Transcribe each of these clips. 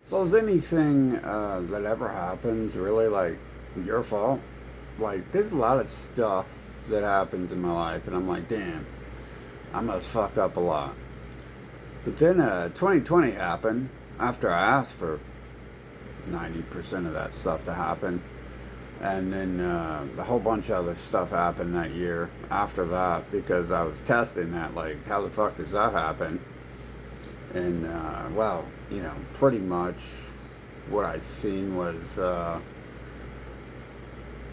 So is anything that ever happens really like your fault? Like, there's a lot of stuff that happens in my life, and I'm like, damn, I must fuck up a lot. But then 2020 happened after I asked for 90% of that stuff to happen. And then a whole bunch of other stuff happened that year after that because I was testing that, like, how the fuck does that happen? And, well, pretty much what I seen was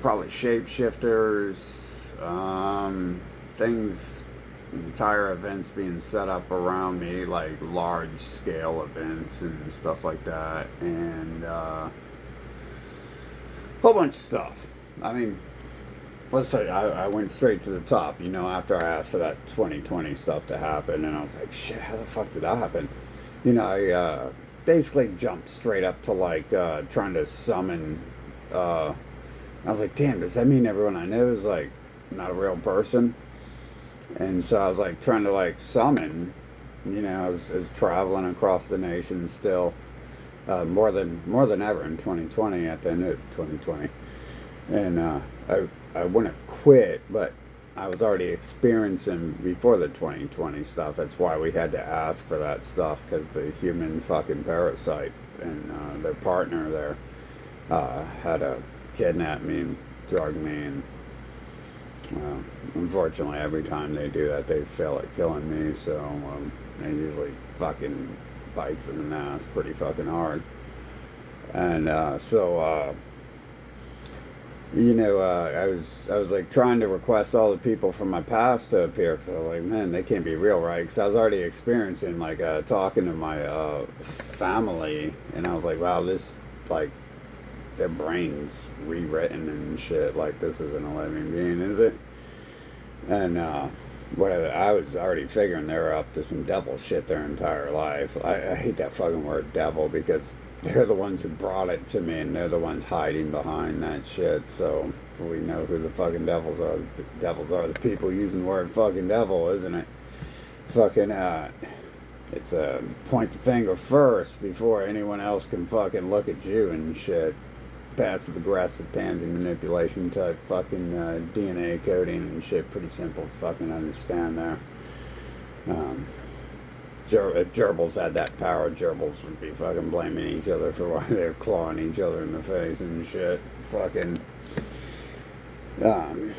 probably shapeshifters, things, entire events being set up around me, like large scale events and stuff like that, and a whole bunch of stuff. I mean, let's say I went straight to the top, after I asked for that 2020 stuff to happen, and I was like, shit, how the fuck did that happen? I basically jumped straight up to like trying to summon. I was like, damn, does that mean everyone I know is like not a real person? And so I was like trying to like summon. I was traveling across the nation still, more than ever in 2020 at the end of 2020, and I wouldn't have quit, but I was already experiencing before the 2020 stuff. That's why we had to ask for that stuff because the human fucking parasite and their partner there had to kidnap me and drug me, and unfortunately, every time they do that, they fail at killing me. So they usually fucking bites in the ass pretty fucking hard. And I was like trying to request all the people from my past to appear because I was like, man, they can't be real, right? Because I was already experiencing like talking to my family, and I was like, wow, this like their brains rewritten and shit. Like this isn't a living being, is it? And whatever. I was already figuring they're up to some devil shit their entire life. I hate that fucking word devil because they're the ones who brought it to me, and they're the ones hiding behind that shit. So we know who the fucking devils are. The devils are the people using the word fucking devil, isn't it? Fucking it's a point the finger first before anyone else can fucking look at you and shit. It's passive aggressive pansy manipulation type fucking DNA coding and shit. Pretty simple to fucking understand there. Um, if gerbils had that power, gerbils would be fucking blaming each other for why they're clawing each other in the face and shit. Fucking. Um,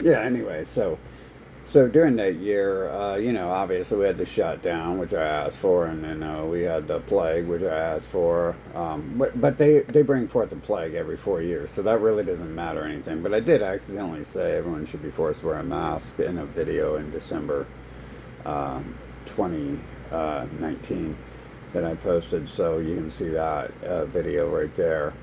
yeah, anyway, so during that year, obviously we had the shutdown, which I asked for, and then we had the plague, which I asked for. But they bring forth the plague every 4 years, so that really doesn't matter or anything. But I did accidentally say everyone should be forced to wear a mask in a video in December 2019 that I posted, so you can see that video right there.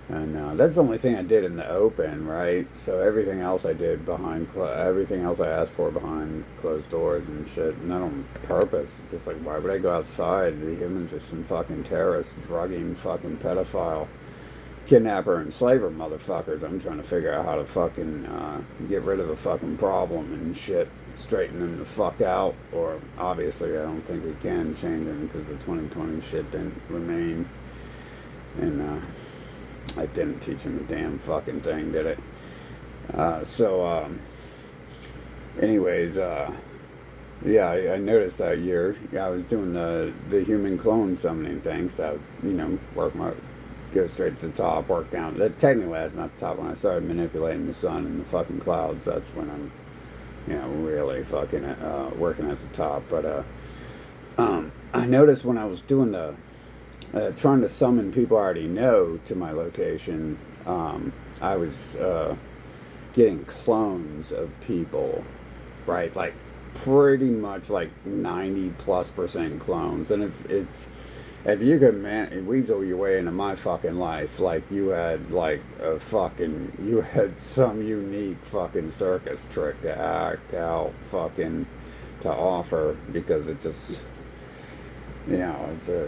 And that's the only thing I did in the open, right? So everything else I did everything else I asked for behind closed doors and shit, not on purpose. Just like, why would I go outside? The humans are some fucking terrorists, drugging fucking pedophile, kidnapper, and slaver motherfuckers. I'm trying to figure out how to fucking get rid of the fucking problem and shit, straighten them the fuck out. Or obviously, I don't think we can change them because the 2020 shit didn't remain. And I didn't teach him a damn fucking thing, did it? Anyways, yeah, I noticed that year. Yeah, I was doing the human clone summoning thing. So I was, go straight to the top, work down. Technically, that's not the top. When I started manipulating the sun and the fucking clouds, that's when I'm, really fucking working at the top. But I noticed when I was doing trying to summon people I already know to my location, I was getting clones of people, right? Like pretty much like 90+% clones. And if you could weasel your way into my fucking life, like you had some unique fucking circus trick to act out, fucking to offer, because it just, it's a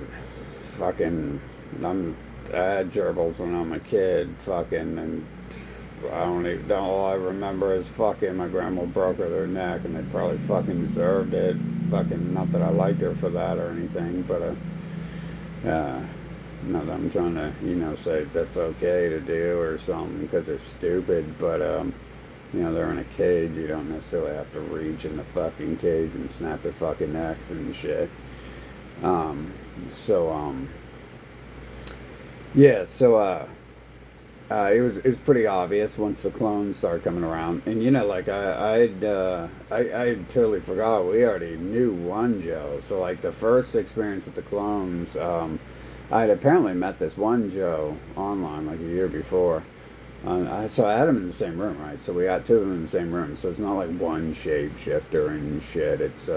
fucking, I had gerbils when I'm a kid, fucking, and all I remember is fucking my grandma broke her their neck, and they probably fucking deserved it. Fucking, not that I liked her for that or anything, but Uh, Not that I'm trying to, say that's okay to do or something because they're stupid, but, they're in a cage. You don't necessarily have to reach in the fucking cage and snap their fucking necks and shit. Um, so, yeah, so, it was pretty obvious once the clones started coming around, and like I totally forgot we already knew one Joe. So like the first experience with the clones, I had apparently met this one Joe online like a year before. So I had him in the same room, right? So we got two of them in the same room. So it's not like one shapeshifter and shit. It's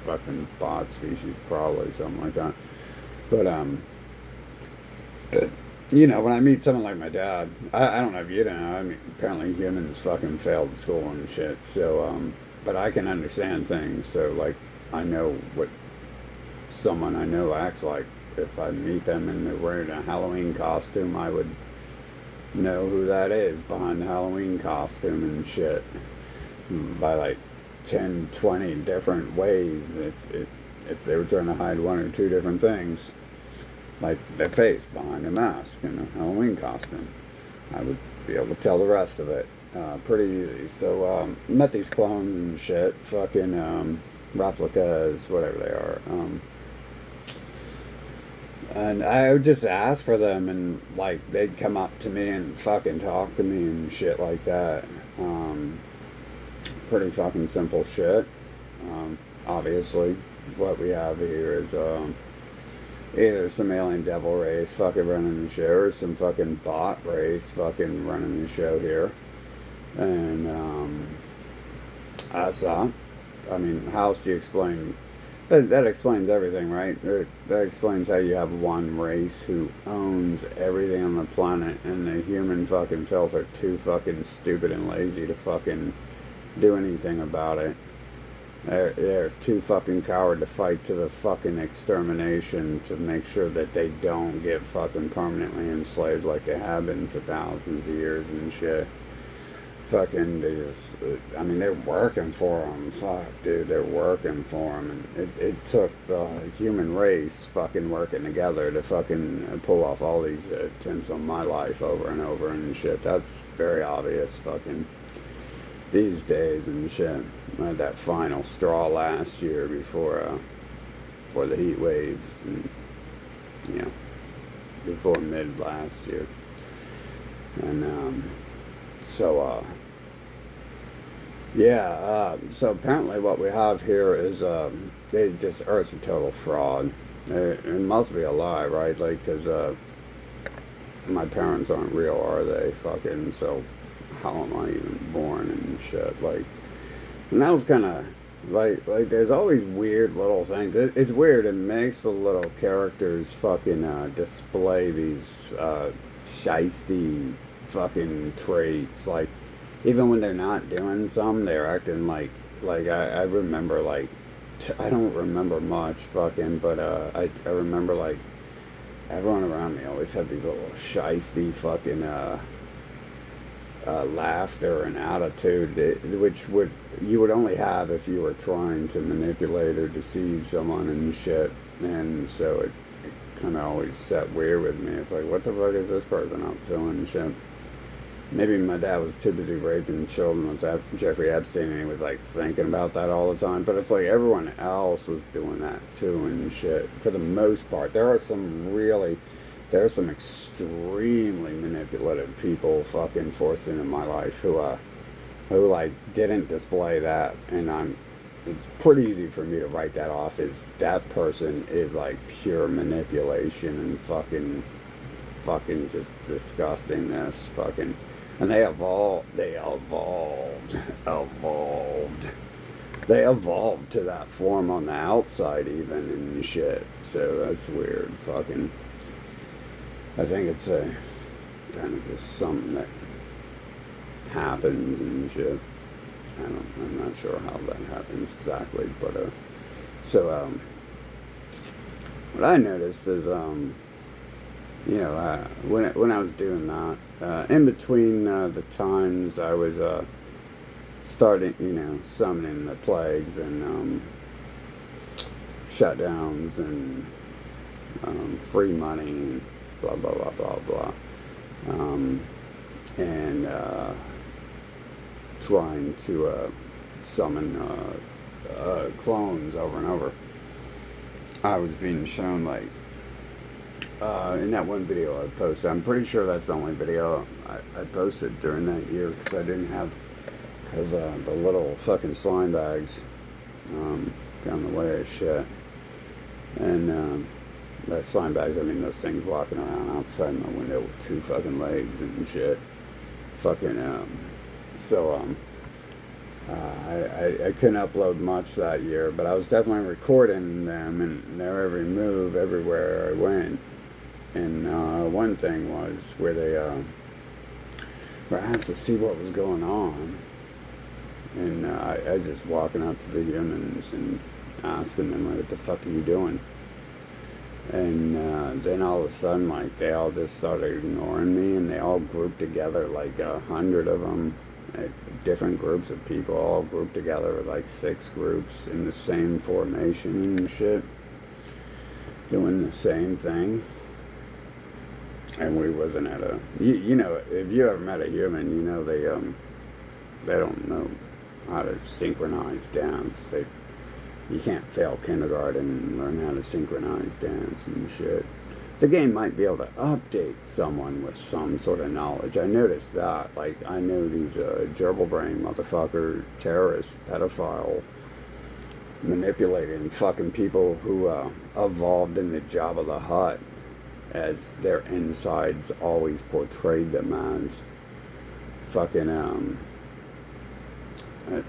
fucking bot species, probably something like that. But when I meet someone like my dad, I don't know if you know. I mean, apparently humans fucking failed school and shit. So, but I can understand things. So, like, I know what someone I know acts like. If I meet them and they're wearing a Halloween costume, I would know who that is behind the Halloween costume and shit by like 10, 20 different ways if they were trying to hide one or two different things, like their face behind a mask and a Halloween costume. I would be able to tell the rest of it pretty easy. So, met these clones and shit, fucking replicas, whatever they are. And I would just ask for them, and like they'd come up to me and fucking talk to me and shit like that. Pretty fucking simple shit. Obviously, what we have here is either some alien devil race fucking running the show or some fucking bot race fucking running the show here. And that's that. I mean, how else do you explain? That explains everything, right? That explains how you have one race who owns everything on the planet, and the human fucking filth are too fucking stupid and lazy to fucking do anything about it. They're too fucking coward to fight to the fucking extermination to make sure that they don't get fucking permanently enslaved like they have been for thousands of years and shit. Fucking, I mean, they're working for them. Fuck, dude, they're working for them. And it took the human race fucking working together to fucking pull off all these attempts on my life over and over and shit. That's very obvious fucking these days and shit. I had that final straw last year before the heat wave, and, before mid last year. And, so, so apparently what we have here is, Earth's a total fraud. It must be a lie, right? Like, because, my parents aren't real, are they? Fucking, so how am I even born and shit? Like, and that was kind of, like, there's always weird little things. It's weird. It makes the little characters fucking, display these, shisty fucking traits, like even when they're not doing some, they're acting like I remember like I don't remember much fucking, but I remember like everyone around me always had these little shisty fucking laughter and attitude, which you would only have if you were trying to manipulate or deceive someone and shit. And so it kind of always set weird with me. It's like, what the fuck is this person up to and shit? Maybe my dad was too busy raping children with Jeffrey Epstein, and he was like thinking about that all the time. But it's like everyone else was doing that too and shit. For the most part, there are some extremely manipulative people fucking forced into my life who like didn't display that, and it's pretty easy for me to write that off as that person is like pure manipulation and fucking just disgustingness fucking. And they evolved to that form on the outside even and shit. So that's weird fucking. I think it's a kind of just something that happens and shit. I'm not sure how that happens exactly, but what I noticed is when I was doing that, in between the times I was starting, summoning the plagues and shutdowns and free money, and blah, blah, blah, blah, blah. And trying to summon clones over and over. I was being shown, like, in that one video I posted. I'm pretty sure that's the only video I posted during that year, because I didn't have, because the little fucking slime bags got in the way of shit. And by slime bags, I mean those things walking around outside my window with 2 fucking legs and shit. Fucking, so, I couldn't upload much that year, but I was definitely recording them and their every move everywhere I went. And one thing was where they were asked to see what was going on, and I was just walking up to the humans and asking them, like, what the fuck are you doing? And then all of a sudden, like, they all just started ignoring me, and they all grouped together, like 100 of them, different groups of people, all grouped together, like 6 groups in the same formation and shit, doing the same thing. And we wasn't at a, you know, if you ever met a human, you know they don't know how to synchronize dance. You can't fail kindergarten and learn how to synchronize dance and shit. The game might be able to update someone with some sort of knowledge. I noticed that. Like, I know these gerbil brain motherfucker terrorist pedophile manipulating fucking people who evolved in the Jabba the Hutt, as their insides always portrayed them as fucking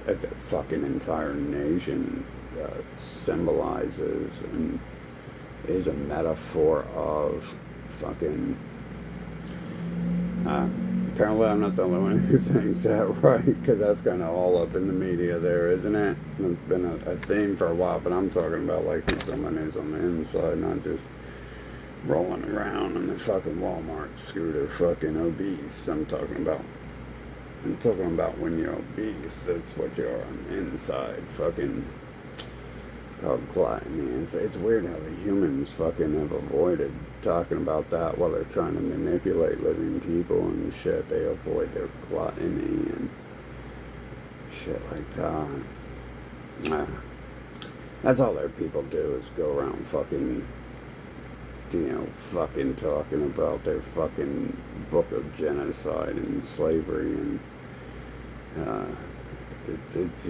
as a fucking entire nation symbolizes and is a metaphor of fucking apparently I'm not the only one who thinks that, right? Because that's kind of all up in the media there, isn't it? It's been a theme for a while, but I'm talking about like who someone is on the inside, not just rolling around on the fucking Walmart scooter, fucking obese. I'm talking about when you're obese, that's what you are on the inside. Fucking, it's called gluttony. It's weird how the humans fucking have avoided talking about that while they're trying to manipulate living people and shit. They avoid their gluttony and shit like that. That's all their people do, is go around fucking, you know, fucking talking about their fucking book of genocide and slavery, and it's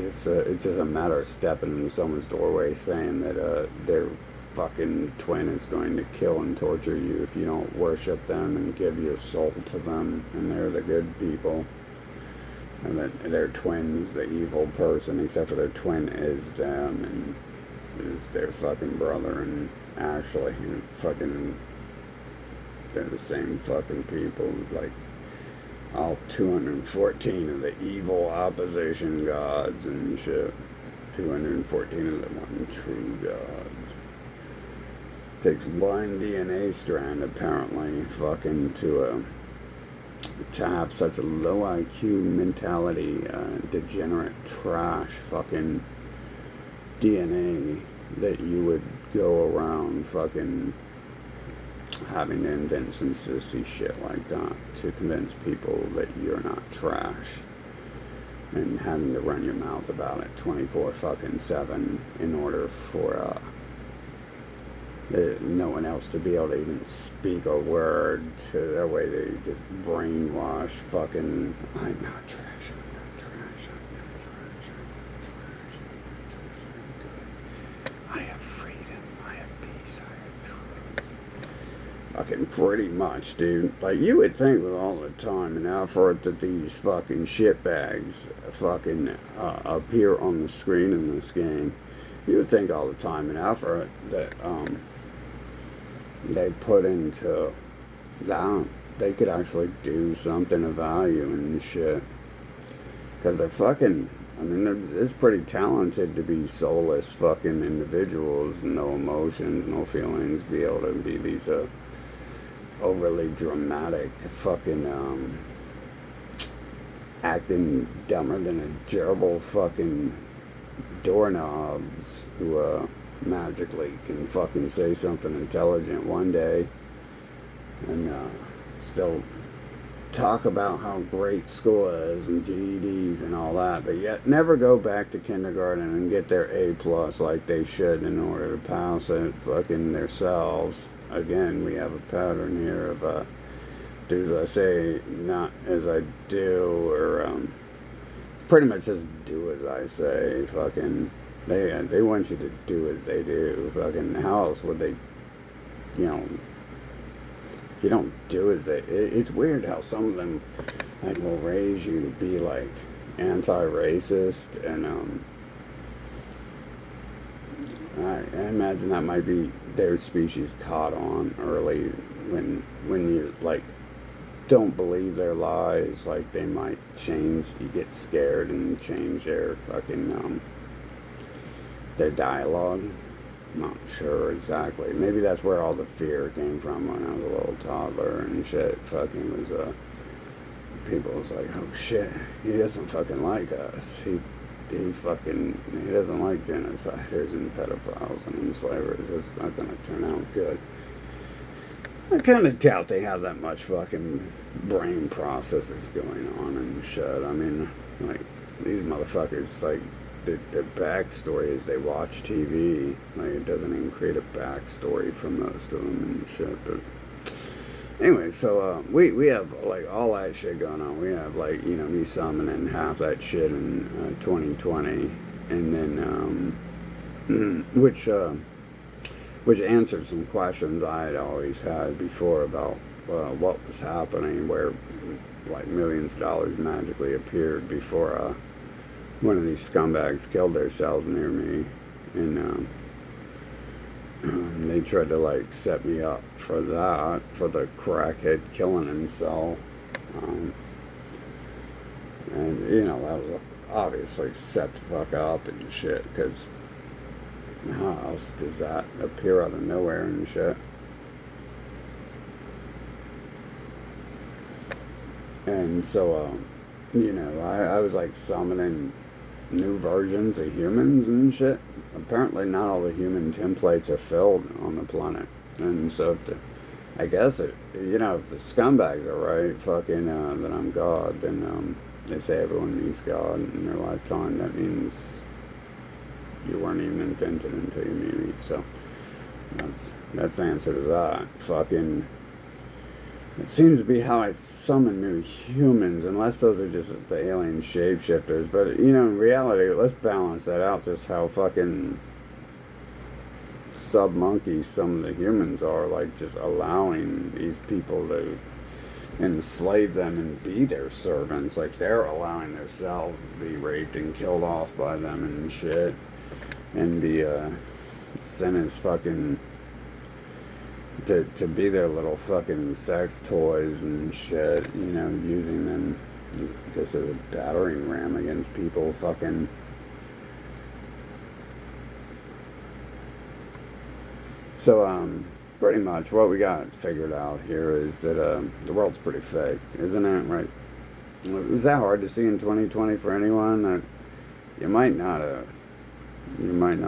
just a matter of stepping in someone's doorway saying that their fucking twin is going to kill and torture you if you don't worship them and give your soul to them, and they're the good people, and that their twin's the evil person, except for their twin is them and is their fucking brother, and actually fucking they're the same fucking people, like all 214 of the evil opposition gods and shit. 214 of the one true gods. Takes one DNA strand apparently fucking to have such a low IQ mentality, degenerate trash fucking DNA, that you would go around fucking having to invent some sissy shit like that to convince people that you're not trash, and having to run your mouth about it 24/7 in order for no one else to be able to even speak a word. To that way they just brainwash fucking, I'm not trash, I'm not trash, I'm not trash, I'm not trash, I'm not trash, I'm good. I have freedom, I have peace, I have truth. Fucking pretty much, dude. Like, you would think with all the time and effort that these fucking shitbags fucking appear on the screen in this game, you would think all the time and effort that they put into that, they could actually do something of value and shit. Because they're fucking, I mean, it's pretty talented to be soulless fucking individuals, no emotions, no feelings, be able to be these overly dramatic fucking acting dumber than a gerbil fucking doorknobs who magically can fucking say something intelligent one day and still talk about how great school is and GEDs and all that, but yet never go back to kindergarten and get their A plus like they should in order to pass it fucking themselves. Again, we have a pattern here of do as I say, not as I do, or it's pretty much just do as I say. Fucking they want you to do as they do. Fucking how else would they, you know? You don't do as they. It's weird how some of them like will raise you to be like anti-racist, and I imagine that might be their species caught on early when you like don't believe their lies. Like they might change. You get scared and change their fucking their dialogue. Not sure exactly. Maybe that's where all the fear came from when I was a little toddler and shit. Fucking was people was like, oh shit, he doesn't fucking like us. He doesn't like genociders and pedophiles and enslavers. It's not gonna turn out good. I kind of doubt they have that much fucking brain processes going on and shit. I mean, like these motherfuckers, like. Their backstory is they watch TV. Like, it doesn't even create a backstory for most of them and shit. But anyway, so we have like all that shit going on. We have like, you know, me summoning half that shit in 2020, and then which answered some questions I had always had before about what was happening, where like millions of dollars magically appeared before one of these scumbags killed themselves near me, and they tried to like set me up for that, for the crackhead killing himself, and you know that was obviously set the fuck up and shit, because how else does that appear out of nowhere and shit? And so you know, I was like summoning new versions of humans and shit. Apparently not all the human templates are filled on the planet, and so I guess you know, if the scumbags are right, fucking that I'm God, then they say everyone meets God in their lifetime. That means you weren't even invented until you meet me. So that's the answer to that. Fucking it seems to be how I summon new humans, unless those are just the alien shapeshifters. But, you know, in reality, let's balance that out, just how fucking sub-monkeys some of the humans are, like, just allowing these people to enslave them and be their servants. Like, they're allowing themselves to be raped and killed off by them and shit, and be sent as fucking... To be their little fucking sex toys and shit, you know, using them, I guess, as a battering ram against people. Fucking. So, pretty much what we got figured out here is that the world's pretty fake, isn't it? Right? Was that hard to see in 2020 for anyone? You might not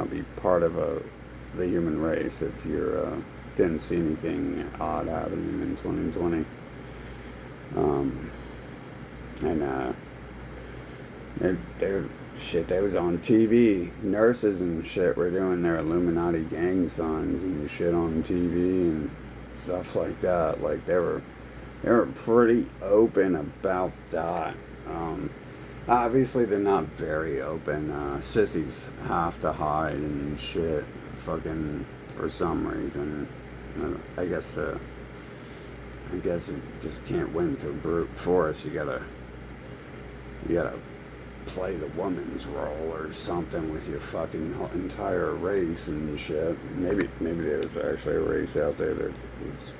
be part of the human race if you're didn't see anything odd happening in 2020. They was on TV. Nurses and shit were doing their Illuminati gang signs and shit on TV and stuff like that. Like they were pretty open about that. Obviously they're not very open. Sissies have to hide and shit, fucking, for some reason. I guess it just can't win to brute force. You gotta play the woman's role or something with your fucking entire race and shit. Maybe there's actually a race out there that was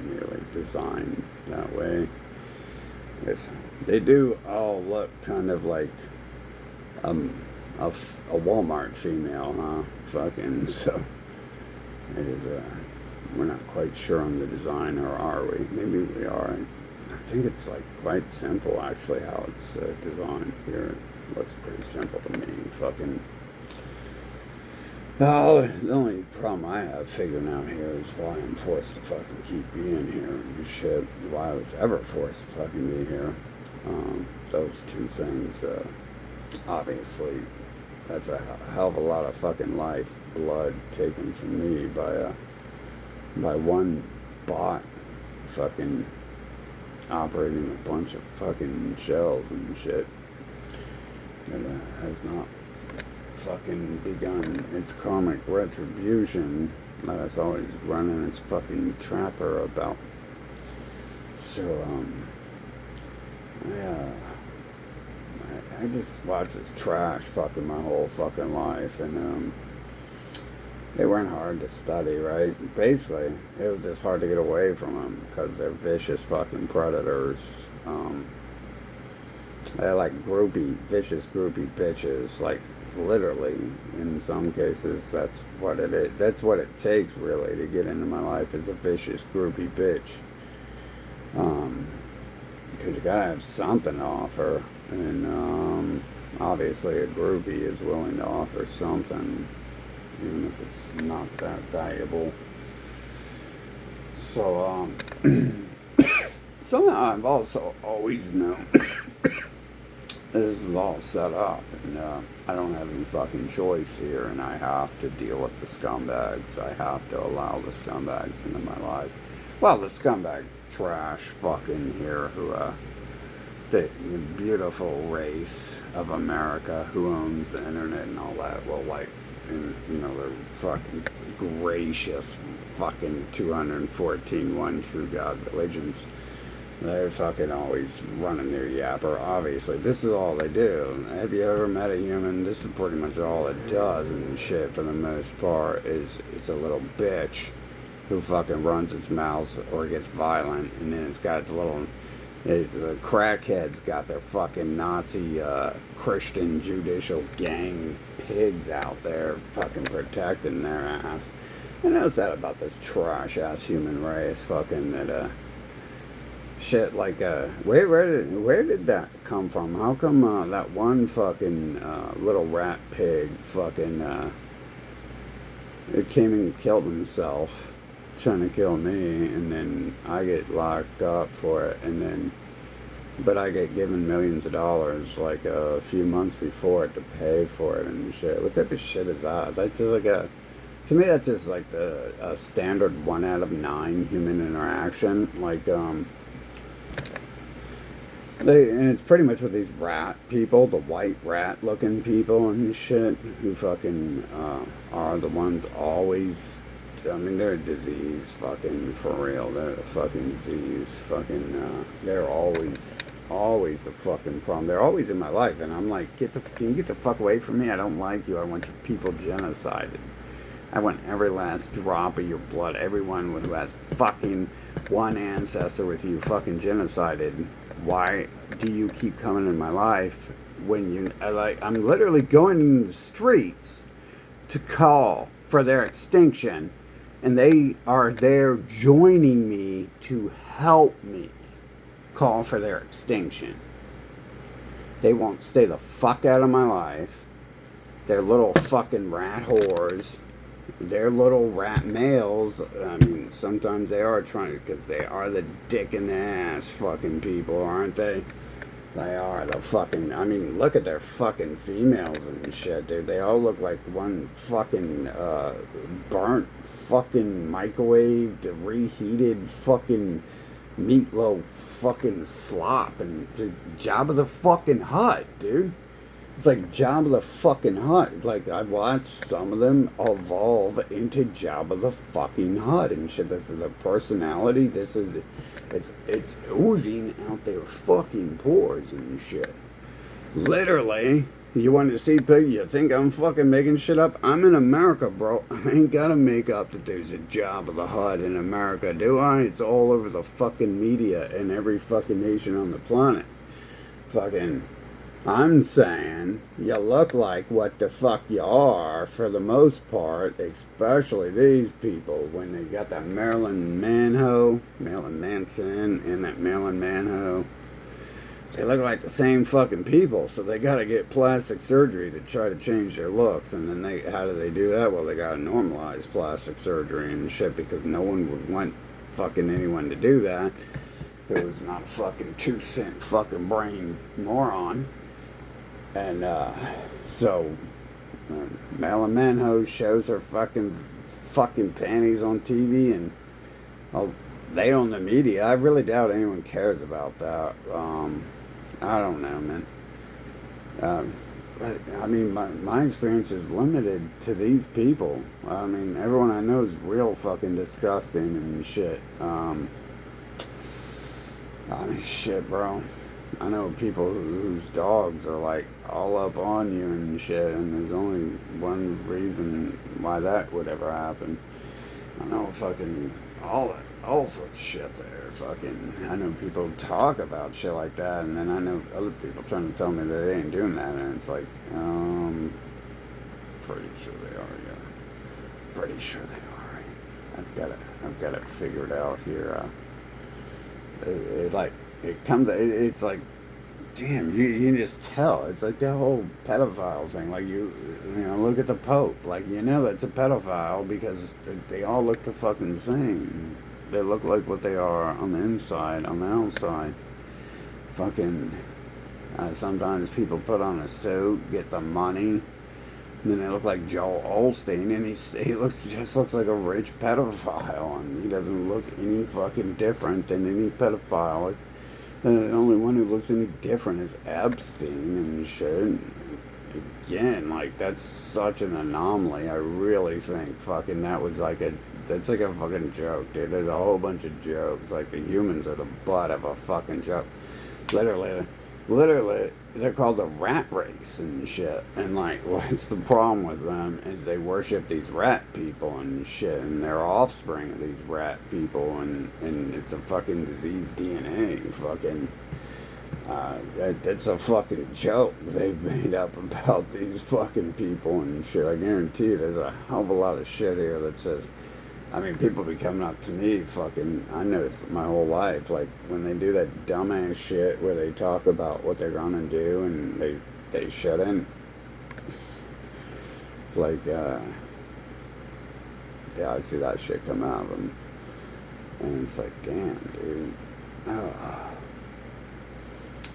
merely designed that way. They do all look kind of like a Walmart female, huh? Fucking, so it is we're not quite sure on the design, or are we? Maybe we are. I think it's like quite simple actually how it's designed here. It looks pretty simple to me. Fucking Oh, the only problem I have figuring out here is why I'm forced to fucking keep being here and shit. Why I was ever forced to fucking be here. Those two things, obviously, that's a hell of a lot of fucking life blood taken from me by one bot fucking operating a bunch of fucking shells and shit. It has not fucking begun its karmic retribution that it's always running its fucking trapper about. So, yeah, I just watched this trash fucking my whole fucking life, and they weren't hard to study, right? Basically, it was just hard to get away from them because they're vicious fucking predators. They're like vicious groupie bitches. Like literally, in some cases, that's what it is. That's what it takes really to get into my life is a vicious groupie bitch. Because you gotta have something to offer, and obviously a groupie is willing to offer something, even if it's not that valuable. So, something I've also always known. This is all set up, and I don't have any fucking choice here, and I have to deal with the scumbags. I have to allow the scumbags into my life. Well, the scumbag trash fucking here who, the beautiful race of America who owns the internet and all that, well, like, and, you know, the fucking gracious fucking 214 one true God religions. They're fucking always running their yapper. Obviously, this is all they do. Have you ever met a human? This is pretty much all it does and shit for the most part is it's a little bitch who fucking runs its mouth or gets violent, and then it's got its little... the crackheads got their fucking Nazi Christian judicial gang pigs out there fucking protecting their ass. I noticed that about this trash ass human race fucking that shit, like, where did that come from? How come that one fucking little rat pig fucking it came and killed himself trying to kill me, and then I get locked up for it, and then but I get given millions of dollars like a few months before it to pay for it and shit. What type of shit is that? That's just like to me that's just like the standard 1 out of 9 human interaction. Like and it's pretty much with these rat people, the white rat looking people and shit, who fucking are the ones always, I mean, they're a disease, fucking, for real, they're a fucking disease, fucking, they're always the fucking problem, they're always in my life, and I'm like, can you get the fuck away from me, I don't like you, I want your people genocided. I want every last drop of your blood, everyone who has fucking one ancestor with you fucking genocided. Why do you keep coming in my life when I'm literally going in the streets to call for their extinction, and they are there joining me to help me call for their extinction. They won't stay the fuck out of my life. They're little fucking rat whores. They're little rat males. I mean, sometimes they are trying to, because they are the dick in the ass fucking people, aren't they? They are the fucking, I mean, look at their fucking females and shit, dude. They all look like one fucking burnt fucking microwaved, reheated fucking meatloaf fucking slop and Jabba the fucking Hutt, dude. It's like Jabba the fucking Hutt. Like, I've watched some of them evolve into Jabba the fucking Hutt and shit. This is the personality. This is, it's oozing out their fucking pores and shit. Literally, you want to see pig? You think I'm fucking making shit up? I'm in America, bro. I ain't gotta make up that there's a Jabba the Hutt in America, do I? It's all over the fucking media in every fucking nation on the planet. Fucking... I'm saying you look like what the fuck you are for the most part, especially these people when they got that Marilyn Manson, and that Marilyn Manho they look like the same fucking people, so they gotta get plastic surgery to try to change their looks. And then how do they do that? Well, they gotta normalize plastic surgery and shit, because no one would want fucking anyone to do that who was not a fucking 2 cent fucking brain moron. And so Marilyn Monroe shows her fucking panties on TV, and they own the media. I really doubt anyone cares about that. I don't know, man. But I mean, my experience is limited to these people. I mean, everyone I know is real fucking disgusting and shit. I mean, shit, bro. I know people whose dogs are like all up on you and shit, and there's only one reason why that would ever happen. I know fucking all sorts of shit there. Fucking, I know people talk about shit like that, and then I know other people trying to tell me that they ain't doing that, and it's like, pretty sure they are, yeah. Pretty sure they are. I've got it figured out here. It's like, damn, you can just tell. It's like that whole pedophile thing. Like, you know, look at the Pope. Like, you know that's a pedophile because they all look the fucking same. They look like what they are on the inside, on the outside. Fucking, sometimes people put on a suit, get the money, and then they look like Joel Osteen, and he just looks like a rich pedophile, and he doesn't look any fucking different than any pedophile. Like, the only one who looks any different is Epstein and shit. Again, like, that's such an anomaly. I really think fucking that's like a fucking joke, dude. There's a whole bunch of jokes. Like, the humans are the butt of a fucking joke. Literally, they're called the rat race and shit. And like, what's the problem with them is they worship these rat people and shit, and they're offspring of these rat people, and it's a fucking diseased DNA. Fucking, that's a fucking joke they've made up about these fucking people and shit. I guarantee you, there's a hell of a lot of shit here that says. I mean, people be coming up to me, fucking, I noticed my whole life, like, when they do that dumbass shit where they talk about what they're gonna do and they shouldn't. Like, yeah, I see that shit come out of them. And it's like, damn, dude.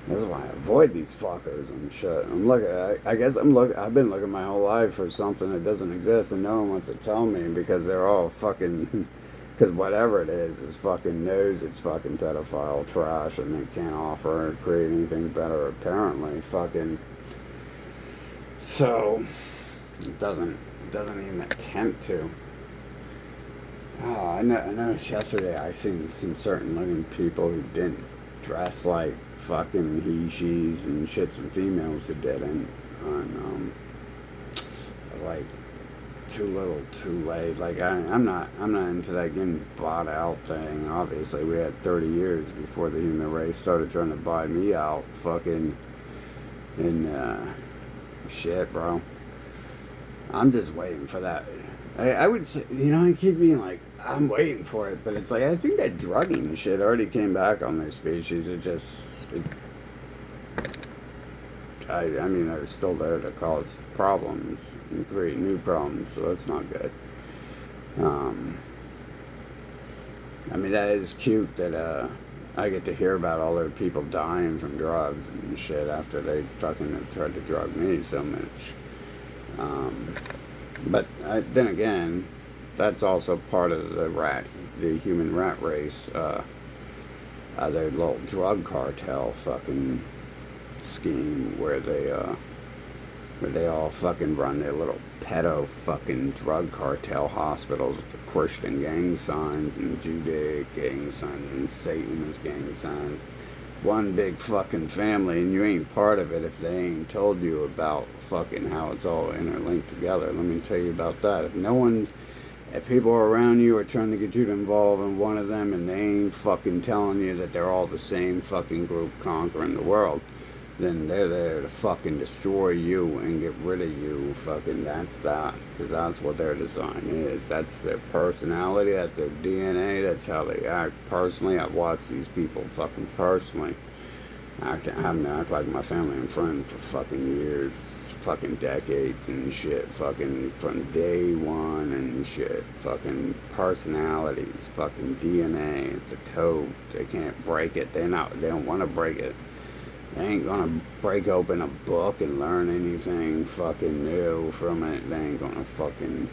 That's why I avoid these fuckers and shit. I've been looking my whole life for something that doesn't exist, and no one wants to tell me because they're all fucking, because whatever it is fucking knows it's fucking pedophile trash, and they can't offer or create anything better, apparently. Fucking, so, it doesn't even attempt to. Oh, I noticed yesterday I seen some certain looking people who didn't dress like fucking he-she's and shit, some females who didn't. And like, too little, too late. Like, I'm not into that getting bought out thing. Obviously, we had 30 years before the human race started trying to buy me out. Fucking, and shit, bro. I'm just waiting for that. I would say, you know, I keep being like, I'm waiting for it, but it's like, I think that drugging shit already came back on their species. It's just, I mean, they're still there to cause problems and create new problems, so that's not good. I mean, that is cute that I get to hear about all their people dying from drugs and shit after they fucking tried to drug me so much. But then again, that's also part of the human rat race, their little drug cartel fucking scheme where they all fucking run their little pedo fucking drug cartel hospitals with the Christian gang signs and Judaic gang signs and Satanist gang signs. One big fucking family, and you ain't part of it if they ain't told you about fucking how it's all interlinked together. Let me tell you about that. If people around you are trying to get you to involve in one of them and they ain't fucking telling you that they're all the same fucking group conquering the world, then they're there to fucking destroy you and get rid of you. Fucking, that's that. Because that's what their design is. That's their personality. That's their DNA. That's how they act personally. I've watched these people fucking personally. Having to act like my family and friends for fucking years, fucking decades and shit, fucking from day one and shit, fucking personalities, fucking DNA. It's a code. They can't break it. They don't want to break it. They ain't gonna break open a book and learn anything fucking new from it. They ain't gonna fucking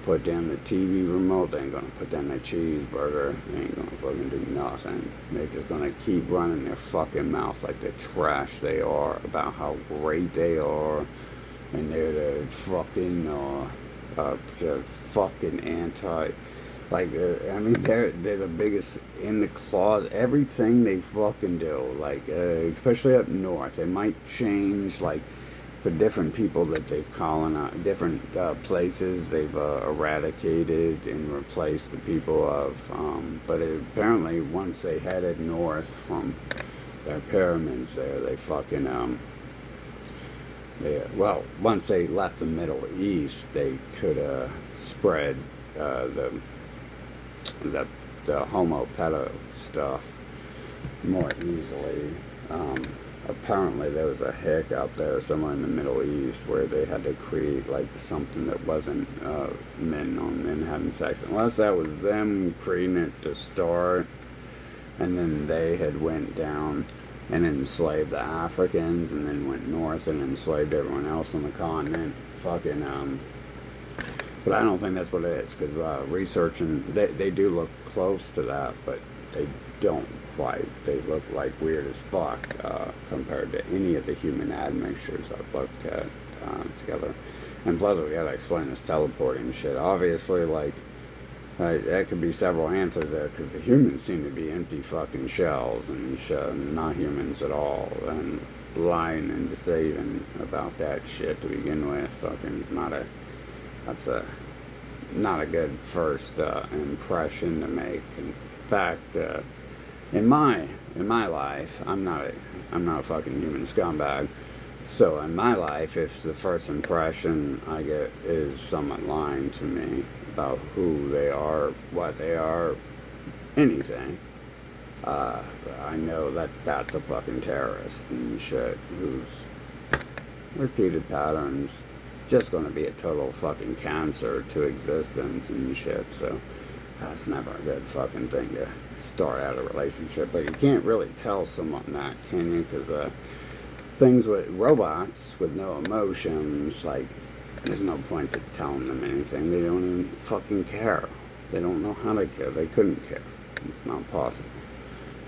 put down the TV remote. They ain't gonna put down the cheeseburger. They ain't gonna fucking do nothing. They're just gonna keep running their fucking mouth like the trash they are about how great they are, and they're the fucking the fucking anti. Like, I mean, they're the biggest in the closet. Everything they fucking do, like, especially up north, it might change, like, for different people that they've colonized, different places they've eradicated and replaced the people of. But apparently, once they headed north from their pyramids there, they fucking well, once they left the Middle East, they could spread the Homo pedo stuff more easily. Apparently there was a hiccup there somewhere in the Middle East where they had to create like something that wasn't men on men having sex, unless that was them creating it to start, and then they had went down and enslaved the Africans, and then went north and enslaved everyone else on the continent. Fucking but I don't think that's what it is, because researching, they do look close to that, but they don't quite. They look like weird as fuck compared to any of the human admixtures I've looked at together. And plus, we gotta explain this teleporting shit. Obviously, like, that could be several answers there, because the humans seem to be empty fucking shells and not humans at all. And lying and deceiving about that shit to begin with, fucking is not a. That's not a good first impression to make. In fact, in my life, I'm not a fucking human scumbag. So in my life, if the first impression I get is someone lying to me about who they are, what they are, anything, I know that that's a fucking terrorist and shit who's repeated patterns. Just going to be a total fucking cancer to existence and shit. So that's never a good fucking thing to start out a relationship. But you can't really tell someone that, can you? Because things with robots with no emotions, like, there's no point to telling them anything. They don't even fucking care. They don't know how to care. They couldn't care. It's not possible.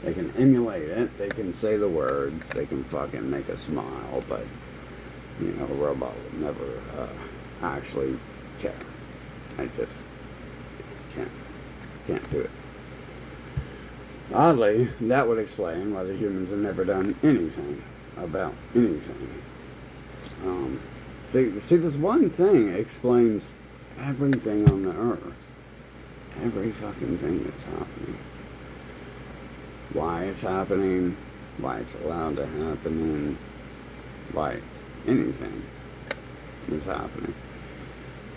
They can emulate it. They can say the words. They can fucking make a smile, but you know, a robot will never actually care. I just can't do it. Oddly, that would explain why the humans have never done anything about anything. See, this one thing explains everything on the earth. Every fucking thing that's happening. Why it's happening, why it's allowed to happen, and why anything is happening.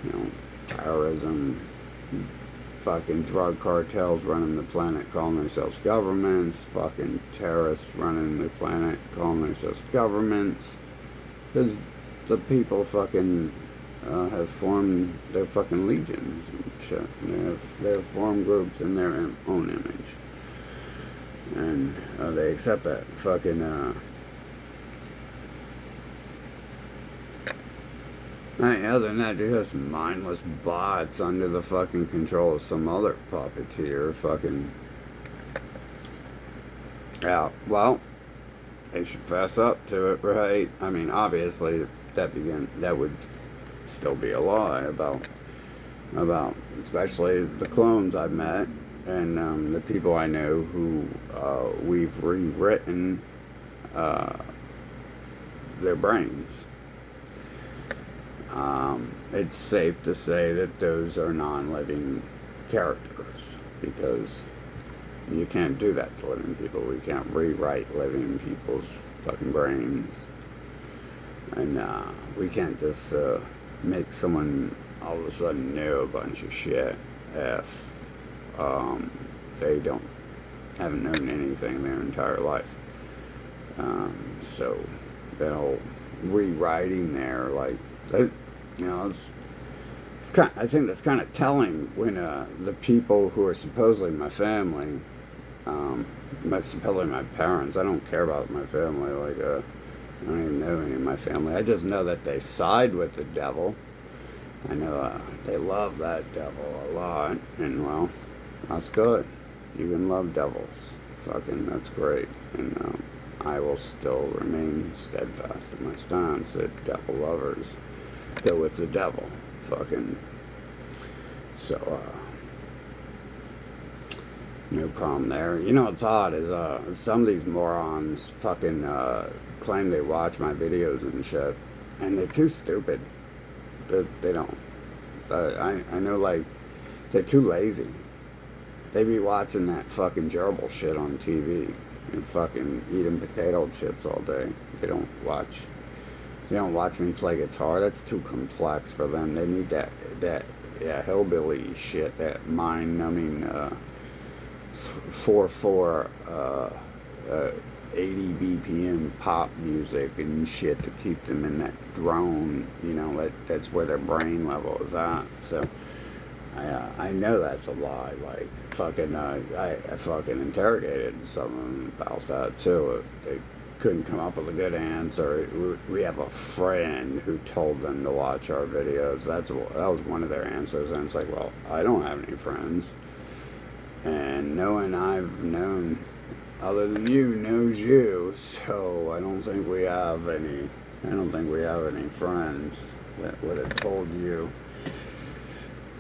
You know, terrorism, fucking drug cartels running the planet calling themselves governments, fucking terrorists running the planet calling themselves governments, because the people fucking have formed their fucking legions and shit. They have formed groups in their own image, and they accept that fucking other than that, they're just mindless bots under the fucking control of some other puppeteer. Fucking. Yeah, well, they should fess up to it, right? I mean, obviously, that would still be a lie about especially the clones I've met and the people I know who we've rewritten their brains. It's safe to say that those are non-living characters, because you can't do that to living people. We can't rewrite living people's fucking brains. And we can't just make someone all of a sudden know a bunch of shit if they haven't known anything their entire life. So that whole rewriting there, like, that, it's kind. I think that's kind of telling when the people who are supposedly my family, supposedly my parents. I don't care about my family. Like, I don't even know any of my family. I just know that they side with the devil. I know they love that devil a lot, and well, that's good. You can love devils. Fucking, that's great. And I will still remain steadfast in my stance that devil lovers go with the devil. Fucking. So, no problem there. You know what's odd is some of these morons fucking claim they watch my videos and shit, and they're too stupid. They don't. I know, like, they're too lazy. They be watching that fucking gerbil shit on TV and fucking eating potato chips all day. They don't watch me play guitar. That's too complex for them. They need that hillbilly shit, that mind-numbing 4/4 80 BPM pop music and shit to keep them in that drone. That's where their brain level is at. So I know that's a lie. Like, fucking, I fucking interrogated some of them about that too. They couldn't come up with a good answer. We have a friend who told them to watch our videos. That was one of their answers, and it's like, well, I don't have any friends, and no one I've known other than you knows you, so I don't think we have any friends that would have told you.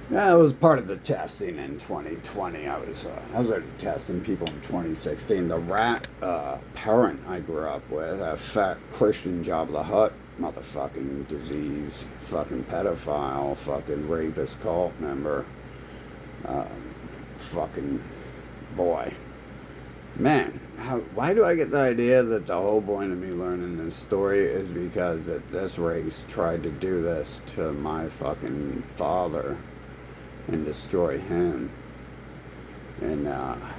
That was part of the testing in 2020. I was already testing people in 2016. The rat parent I grew up with, a fat Christian Jabba the Hutt motherfucking disease, fucking pedophile, fucking rapist cult member, fucking boy. Man, why do I get the idea that the whole point of me learning this story is because that this race tried to do this to my fucking father and destroy him? And I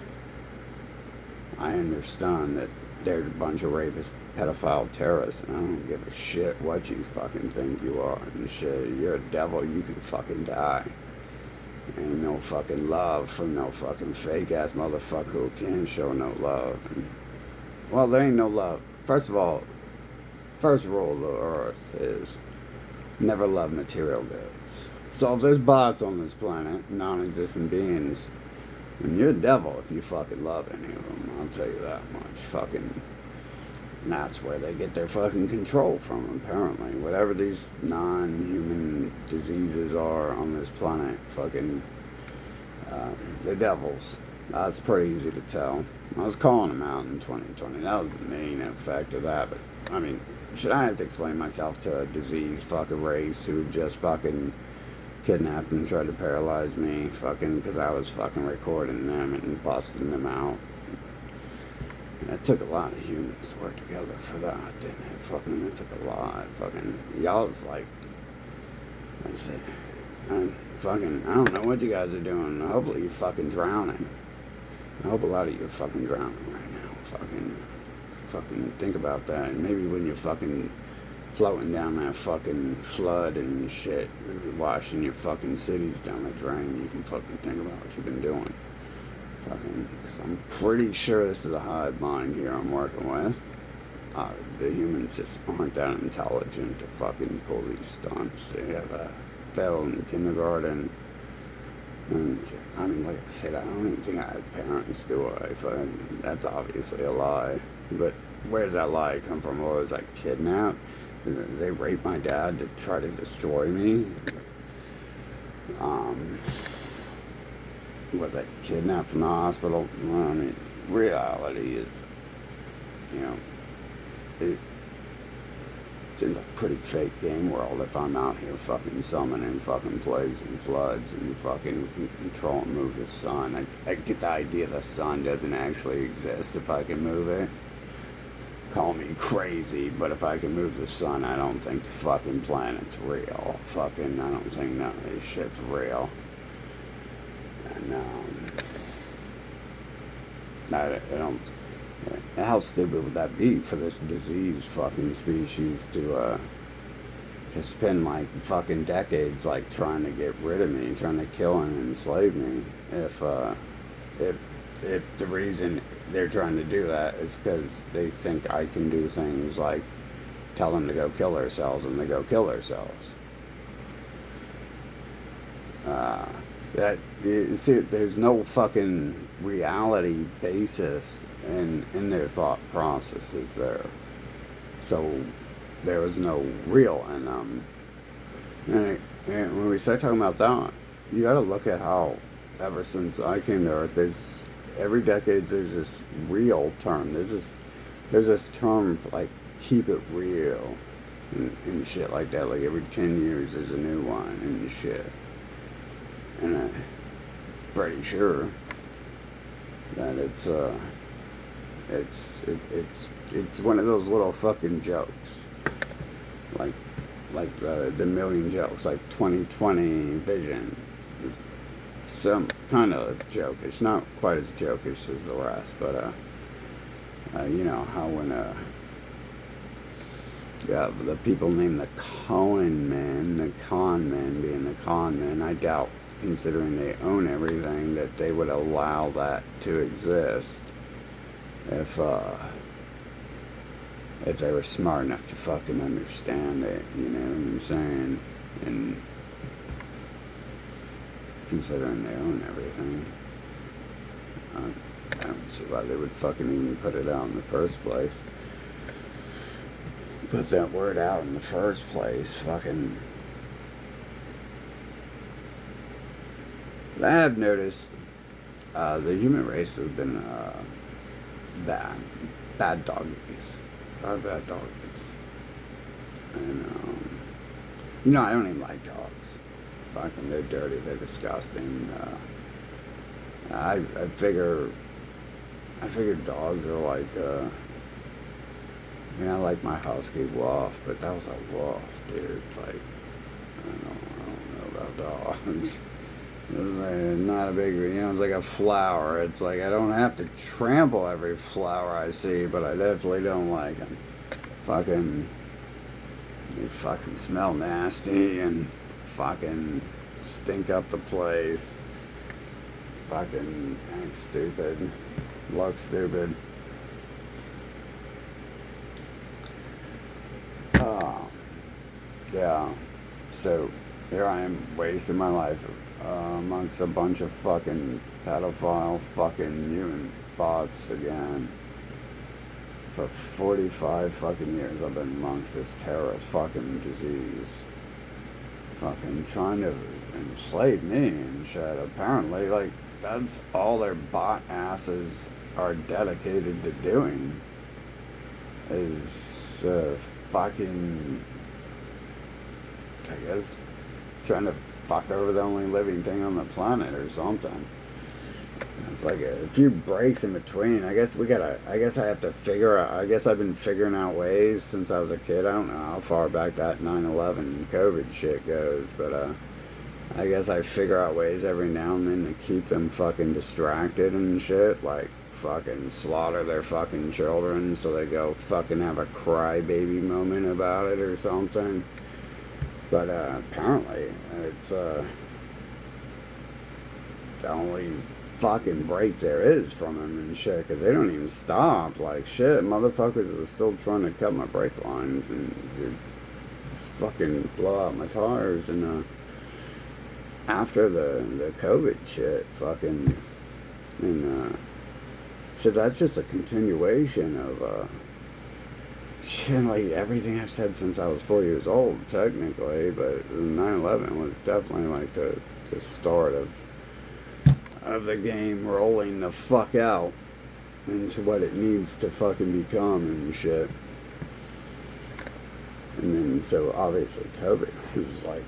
understand that they're a bunch of rapist, pedophile terrorists, and I don't give a shit what you fucking think you are and shit. You're a devil, you can fucking die. Ain't no fucking love from no fucking fake ass motherfucker who can show no love. And, well, there ain't no love. First of all, first rule of the earth is never love material goods. So if there's bots on this planet, non-existent beings, then you're a devil if you fucking love any of them. I'll tell you that much. Fucking, and that's where they get their fucking control from, apparently. Whatever these non-human diseases are on this planet, fucking, they're devils. That's pretty easy to tell. I was calling them out in 2020. That was the main effect of that. But, I mean, should I have to explain myself to a diseased fucking race who just fucking kidnapped and tried to paralyze me, fucking, because I was fucking recording them and busting them out? It took a lot of humans to work together for that, didn't it? Fucking, it took a lot. Fucking, y'all was like, let's see, I don't know what you guys are doing. Hopefully you're fucking drowning. I hope a lot of you are fucking drowning right now. Fucking think about that. And maybe when you're fucking floating down that fucking flood and shit, washing your fucking cities down the drain, you can fucking think about what you've been doing. Fucking, cause I'm pretty sure this is a hive mind here I'm working with. The humans just aren't that intelligent to fucking pull these stunts. They have failed in kindergarten. And, I mean, like I said, I don't even think I had parents, do I? That's obviously a lie. But where does that lie come from? Or was I kidnapped? They raped my dad to try to destroy me? Was I kidnapped from the hospital? Well, I mean, reality is, it seems like a pretty fake game world if I'm out here fucking summoning fucking plagues and floods and fucking can control and move the sun. I get the idea the sun doesn't actually exist if I can move it. Call me crazy, but if I can move the sun, I don't think the fucking planet's real. Fucking, I don't think none of this shit's real. And, I How stupid would that be for this disease fucking species to spend like fucking decades like trying to get rid of me, trying to kill and enslave me? If if the reason they're trying to do that is because they think I can do things like tell them to go kill themselves and they go kill themselves. Uh, that you see, there's no fucking reality basis in their thought processes there. So there was no real in them. And when we start talking about that, you got to look at how ever since I came to Earth, there's every decade there's this real term. There's this term for like keep it real and shit like that. Like every 10 years there's a new one and shit. And I'm pretty sure that it's one of those little fucking jokes, like the million jokes, like 2020 vision. Some kind of jokish, not quite as jokish as the rest, but you know how when yeah, the people named the con men being the con men, I doubt, considering they own everything, that they would allow that to exist if they were smart enough to fucking understand it, you know what I'm saying? And considering they own everything, I don't see why they would fucking even put it out in the first place. Put that word out in the first place, fucking. I have noticed the human race has been bad doggies. Bad doggies. And, you know, I don't even like dogs. Fucking, they're dirty, they're disgusting. I figure dogs are like, I mean, I like my husky Wolf, but that was a wolf, dude. Like, I don't know about dogs. It was like not a big, you know, it's like a flower. It's like I don't have to trample every flower I see, but I definitely don't like them. They fucking smell nasty and fucking stink up the place. Fucking act stupid, look stupid. Yeah. So here I am wasting my life amongst a bunch of fucking pedophile fucking mutant bots again. For 45 fucking years I've been amongst this terrorist fucking disease. Fucking trying to enslave me and shit. Apparently, like, that's all their bot asses are dedicated to doing. Is fucking, I guess, trying to fuck over the only living thing on the planet or something. It's like a few breaks in between. I guess I have to figure out, I guess I've been figuring out ways since I was a kid. I don't know how far back that 9/11 COVID shit goes, but I guess I figure out ways every now and then to keep them fucking distracted and shit, like fucking slaughter their fucking children so they go fucking have a crybaby moment about it or something. But apparently it's the only fucking break there is from them and shit, because they don't even stop. Like, shit, motherfuckers was still trying to cut my brake lines and just fucking blow out my tires. And after the COVID shit, fucking, and shit, that's just a continuation of shit, like everything I've said since I was 4 years old, technically. But 9/11 was definitely like the start of the game rolling the fuck out into what it needs to fucking become and shit. And then, so obviously COVID was like,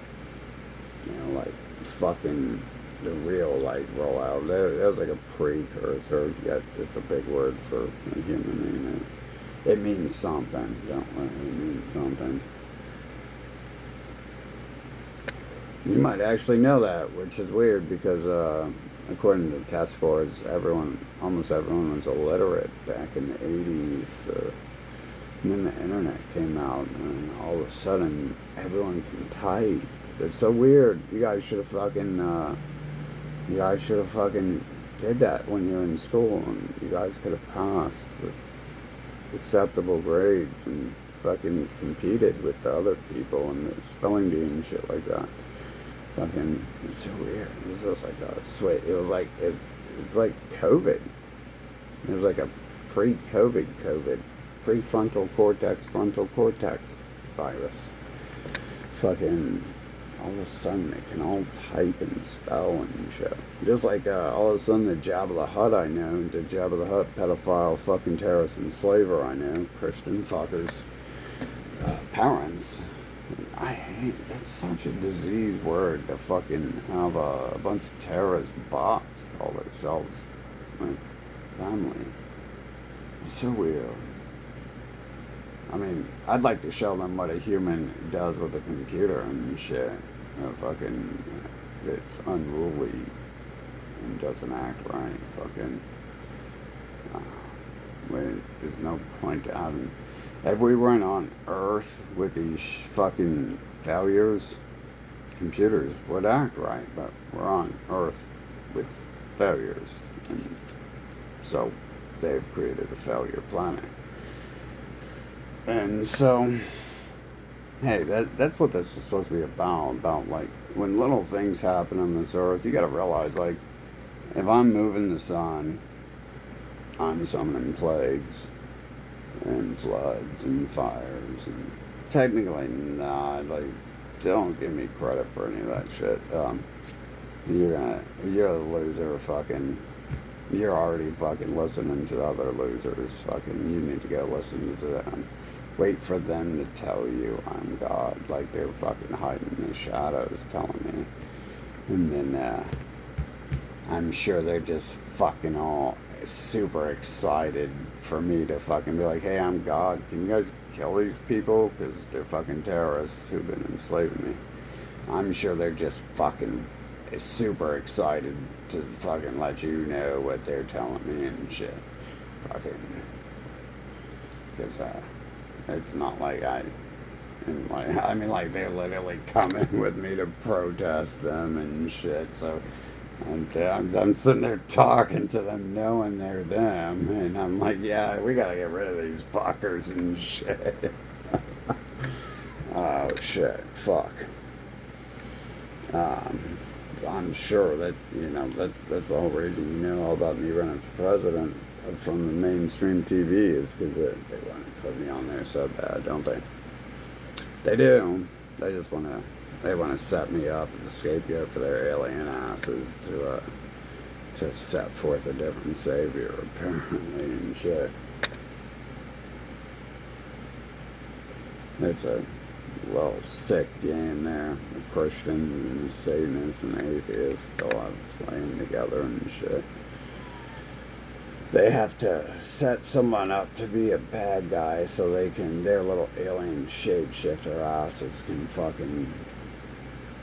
you know, like fucking the real like rollout. That was like a precursor. Yet it's a big word for a human, you know. It means something, don't it? It means something. You might actually know that, which is weird because according to test scores, almost everyone was illiterate back in the 80s. And then the internet came out, and all of a sudden, everyone can type. It's so weird. You guys should have fucking did that when you were in school, and you guys could have passed with acceptable grades and fucking competed with the other people in the spelling bee and shit like that. Fucking, it's so weird. It's just like a switch. It's like COVID. It was like a pre-COVID, prefrontal frontal cortex virus. Fucking, all of a sudden they can all type and spell and shit. Just like all of a sudden the Jabba the Hutt I know, the Jabba the Hutt pedophile, fucking terrorist enslaver I know, Christian fuckers, parents. I hate, that's such a diseased word to fucking have a bunch of terrorist bots call themselves my family. It's so weird. I mean, I'd like to show them what a human does with a computer and shit. Fucking, it's unruly and doesn't act right. Fucking, there's no point to having. If we weren't on Earth with these fucking failures, computers would act right, but we're on Earth with failures, and so they've created a failure planet. And so, hey, that's what this is supposed to be about, like, when little things happen on this earth, you gotta realize, like, if I'm moving the sun, I'm summoning plagues, and floods, and fires, and technically not, like, don't give me credit for any of that shit. You're a loser, fucking, you're already fucking listening to the other losers, fucking, you need to go listen to them. Wait for them to tell you I'm God, like they're fucking hiding in the shadows telling me. And then, I'm sure they're just fucking all super excited for me to fucking be like, hey, I'm God, can you guys kill these people? Because they're fucking terrorists who've been enslaving me. I'm sure they're just fucking super excited to fucking let you know what they're telling me and shit. Fucking, because, it's not like they're literally coming with me to protest them and shit, so I'm sitting there talking to them knowing they're them, and I'm like, yeah, we gotta get rid of these fuckers and shit. Oh shit, fuck. So I'm sure that, that's the whole reason you know all about me running for president from the mainstream TV is because they want to put me on there so bad, don't they? They do. They just want to set me up as a scapegoat for their alien asses to set forth a different savior, apparently, and shit. It's a little sick game there. The Christians and the Satanists and the atheists all playing together and shit. They have to set someone up to be a bad guy so their little alien shapeshifter asses can fucking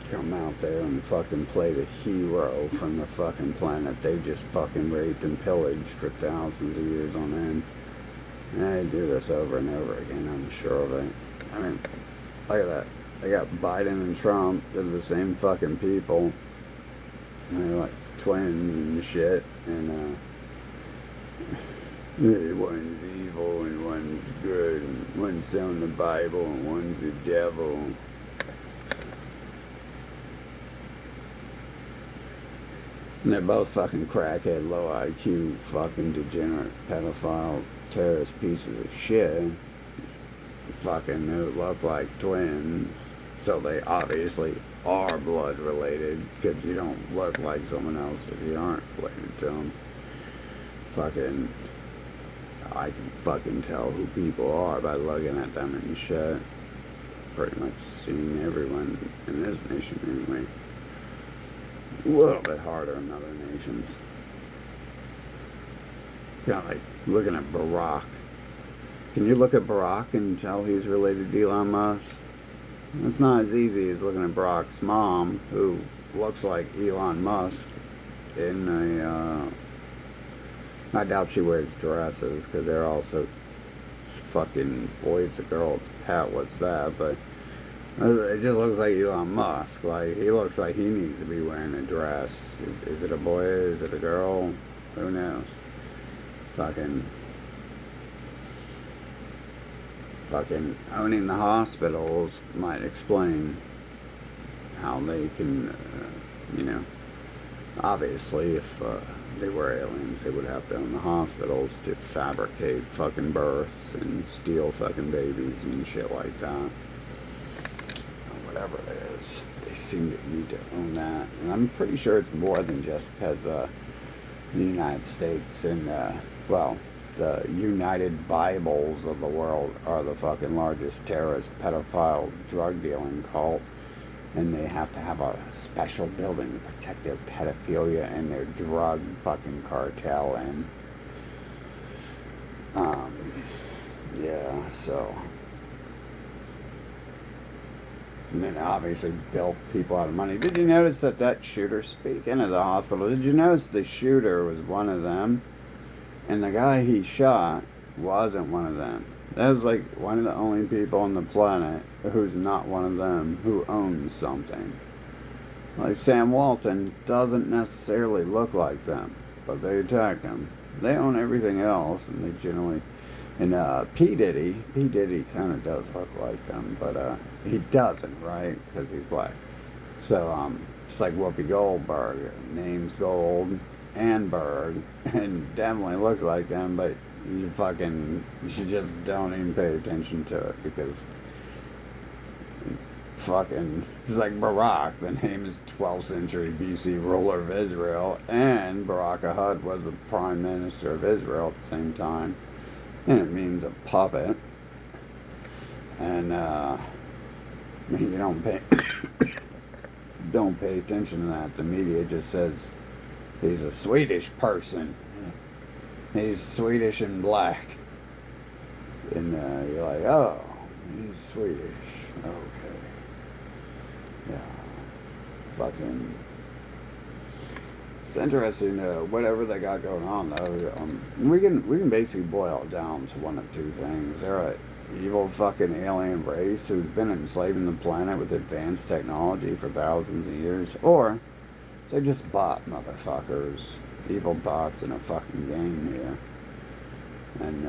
come out there and fucking play the hero from the fucking planet they just fucking raped and pillaged for thousands of years on end. And they do this over and over again, I'm sure of it. I mean, look at that. They got Biden and Trump. They're the same fucking people. They're like twins and shit. And, one's evil and one's good. And one's selling the Bible and one's the devil. And they're both fucking crackhead, low IQ, fucking degenerate, pedophile, terrorist pieces of shit. Fucking who look like twins. So they obviously are blood related, because you don't look like someone else if you aren't related to them. Fucking, I can fucking tell who people are by looking at them and shit. Pretty much seen everyone in this nation anyways. A little bit harder in other nations. Kind of like looking at Barack. Can you look at Barack and tell he's related to Elon Musk? It's not as easy as looking at Barack's mom, who looks like Elon Musk, in I doubt she wears dresses because they're all so fucking, boy, it's a girl, it's Pat, what's that? But it just looks like Elon Musk. Like, he looks like he needs to be wearing a dress. Is it a boy? Is it a girl? Who knows? Fucking owning the hospitals might explain how they can, obviously, if they were aliens, they would have to own the hospitals to fabricate fucking births and steal fucking babies and shit like that. Or whatever it is. They seem to need to own that. And I'm pretty sure it's more than just because the United States and, the United Bibles of the world are the fucking largest terrorist, pedophile, drug dealing cult. And they have to have a special building to protect their pedophilia and their drug fucking cartel. And, so. And then obviously built people out of money. Did you notice that shooter, speaking of the hospital, did you notice the shooter was one of them? And the guy he shot wasn't one of them. That was like one of the only people on the planet who's not one of them who owns something. Like Sam Walton doesn't necessarily look like them, but they attacked him. They own everything else, and they generally. And P. Diddy kind of does look like them, but he doesn't, right? Because he's black. So it's like Whoopi Goldberg. Name's Gold and Berg, and definitely looks like them, but you just don't even pay attention to it because it's like Barak. The name is 12th century BC ruler of Israel, and Barak Ahud was the prime minister of Israel at the same time, and it means a puppet. And you don't pay attention to that. The media just says he's a Swedish person. He's Swedish and black. And you're like, oh, he's Swedish. Okay. Yeah. Fucking. It's interesting, whatever they got going on, though. We can basically boil it down to one of two things. They're an evil fucking alien race who's been enslaving the planet with advanced technology for thousands of years. Or they're just bot motherfuckers. Evil bots in a fucking game here. And,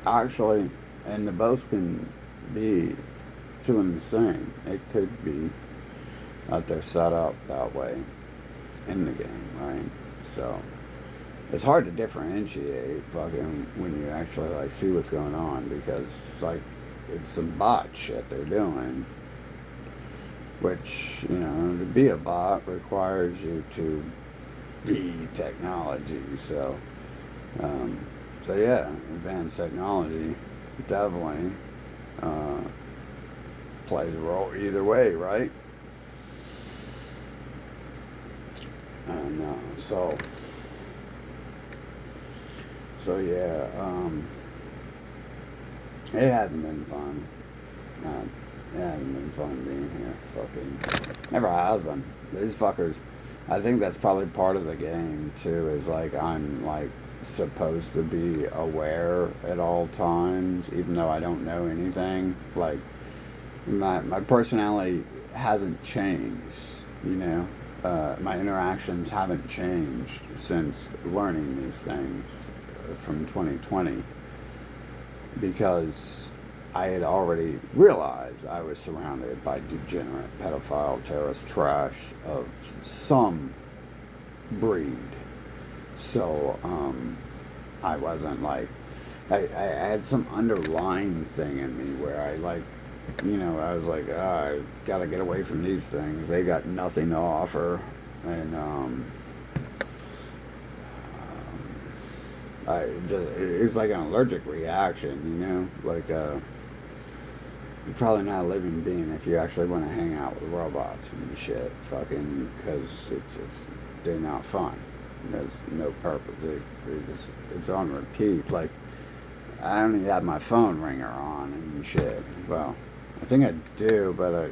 actually, and the both can be two and the same. It could be that they're set up that way in the game, right? So, it's hard to differentiate fucking when you actually, see what's going on because, it's some bot shit they're doing. Which, to be a bot requires you to be technology. So yeah, advanced technology definitely plays a role either way, right? And so yeah, it hasn't been fun. It hasn't been fun being here. Fucking never has been. These fuckers, I think that's probably part of the game too, is I'm supposed to be aware at all times, even though I don't know anything. My personality hasn't changed, my interactions haven't changed since learning these things from 2020 because I had already realized I was surrounded by degenerate, pedophile, terrorist trash of some breed. So, I wasn't I had some underlying thing in me where I I was like, I gotta get away from these things. They got nothing to offer. And, it's like an allergic reaction, you're probably not a living being if you actually want to hang out with robots and shit, because they're not fun. There's no purpose. It's on repeat. I don't even have my phone ringer on and shit. Well, I think I do, but I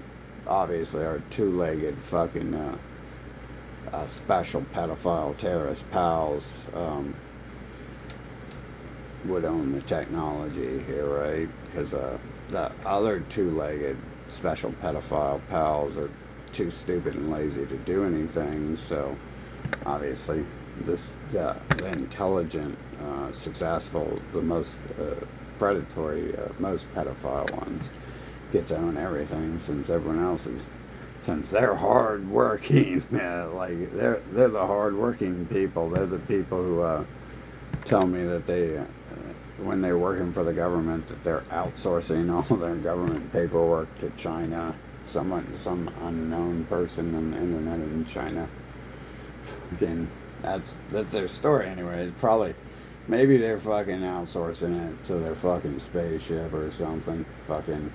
obviously are two-legged fucking special pedophile terrorist pals would own the technology here, right? Because the other two-legged special pedophile pals are too stupid and lazy to do anything. So obviously, the intelligent, successful, the most predatory, most pedophile ones get to own everything, since everyone else is, since they're hard working. Like they're the hard working people. They're the people who tell me that they when they're working for the government, that they're outsourcing all their government paperwork to China. Some unknown person on the internet in China. Fucking, that's their story anyway. It's probably, maybe they're fucking outsourcing it to their fucking spaceship or something. Fucking.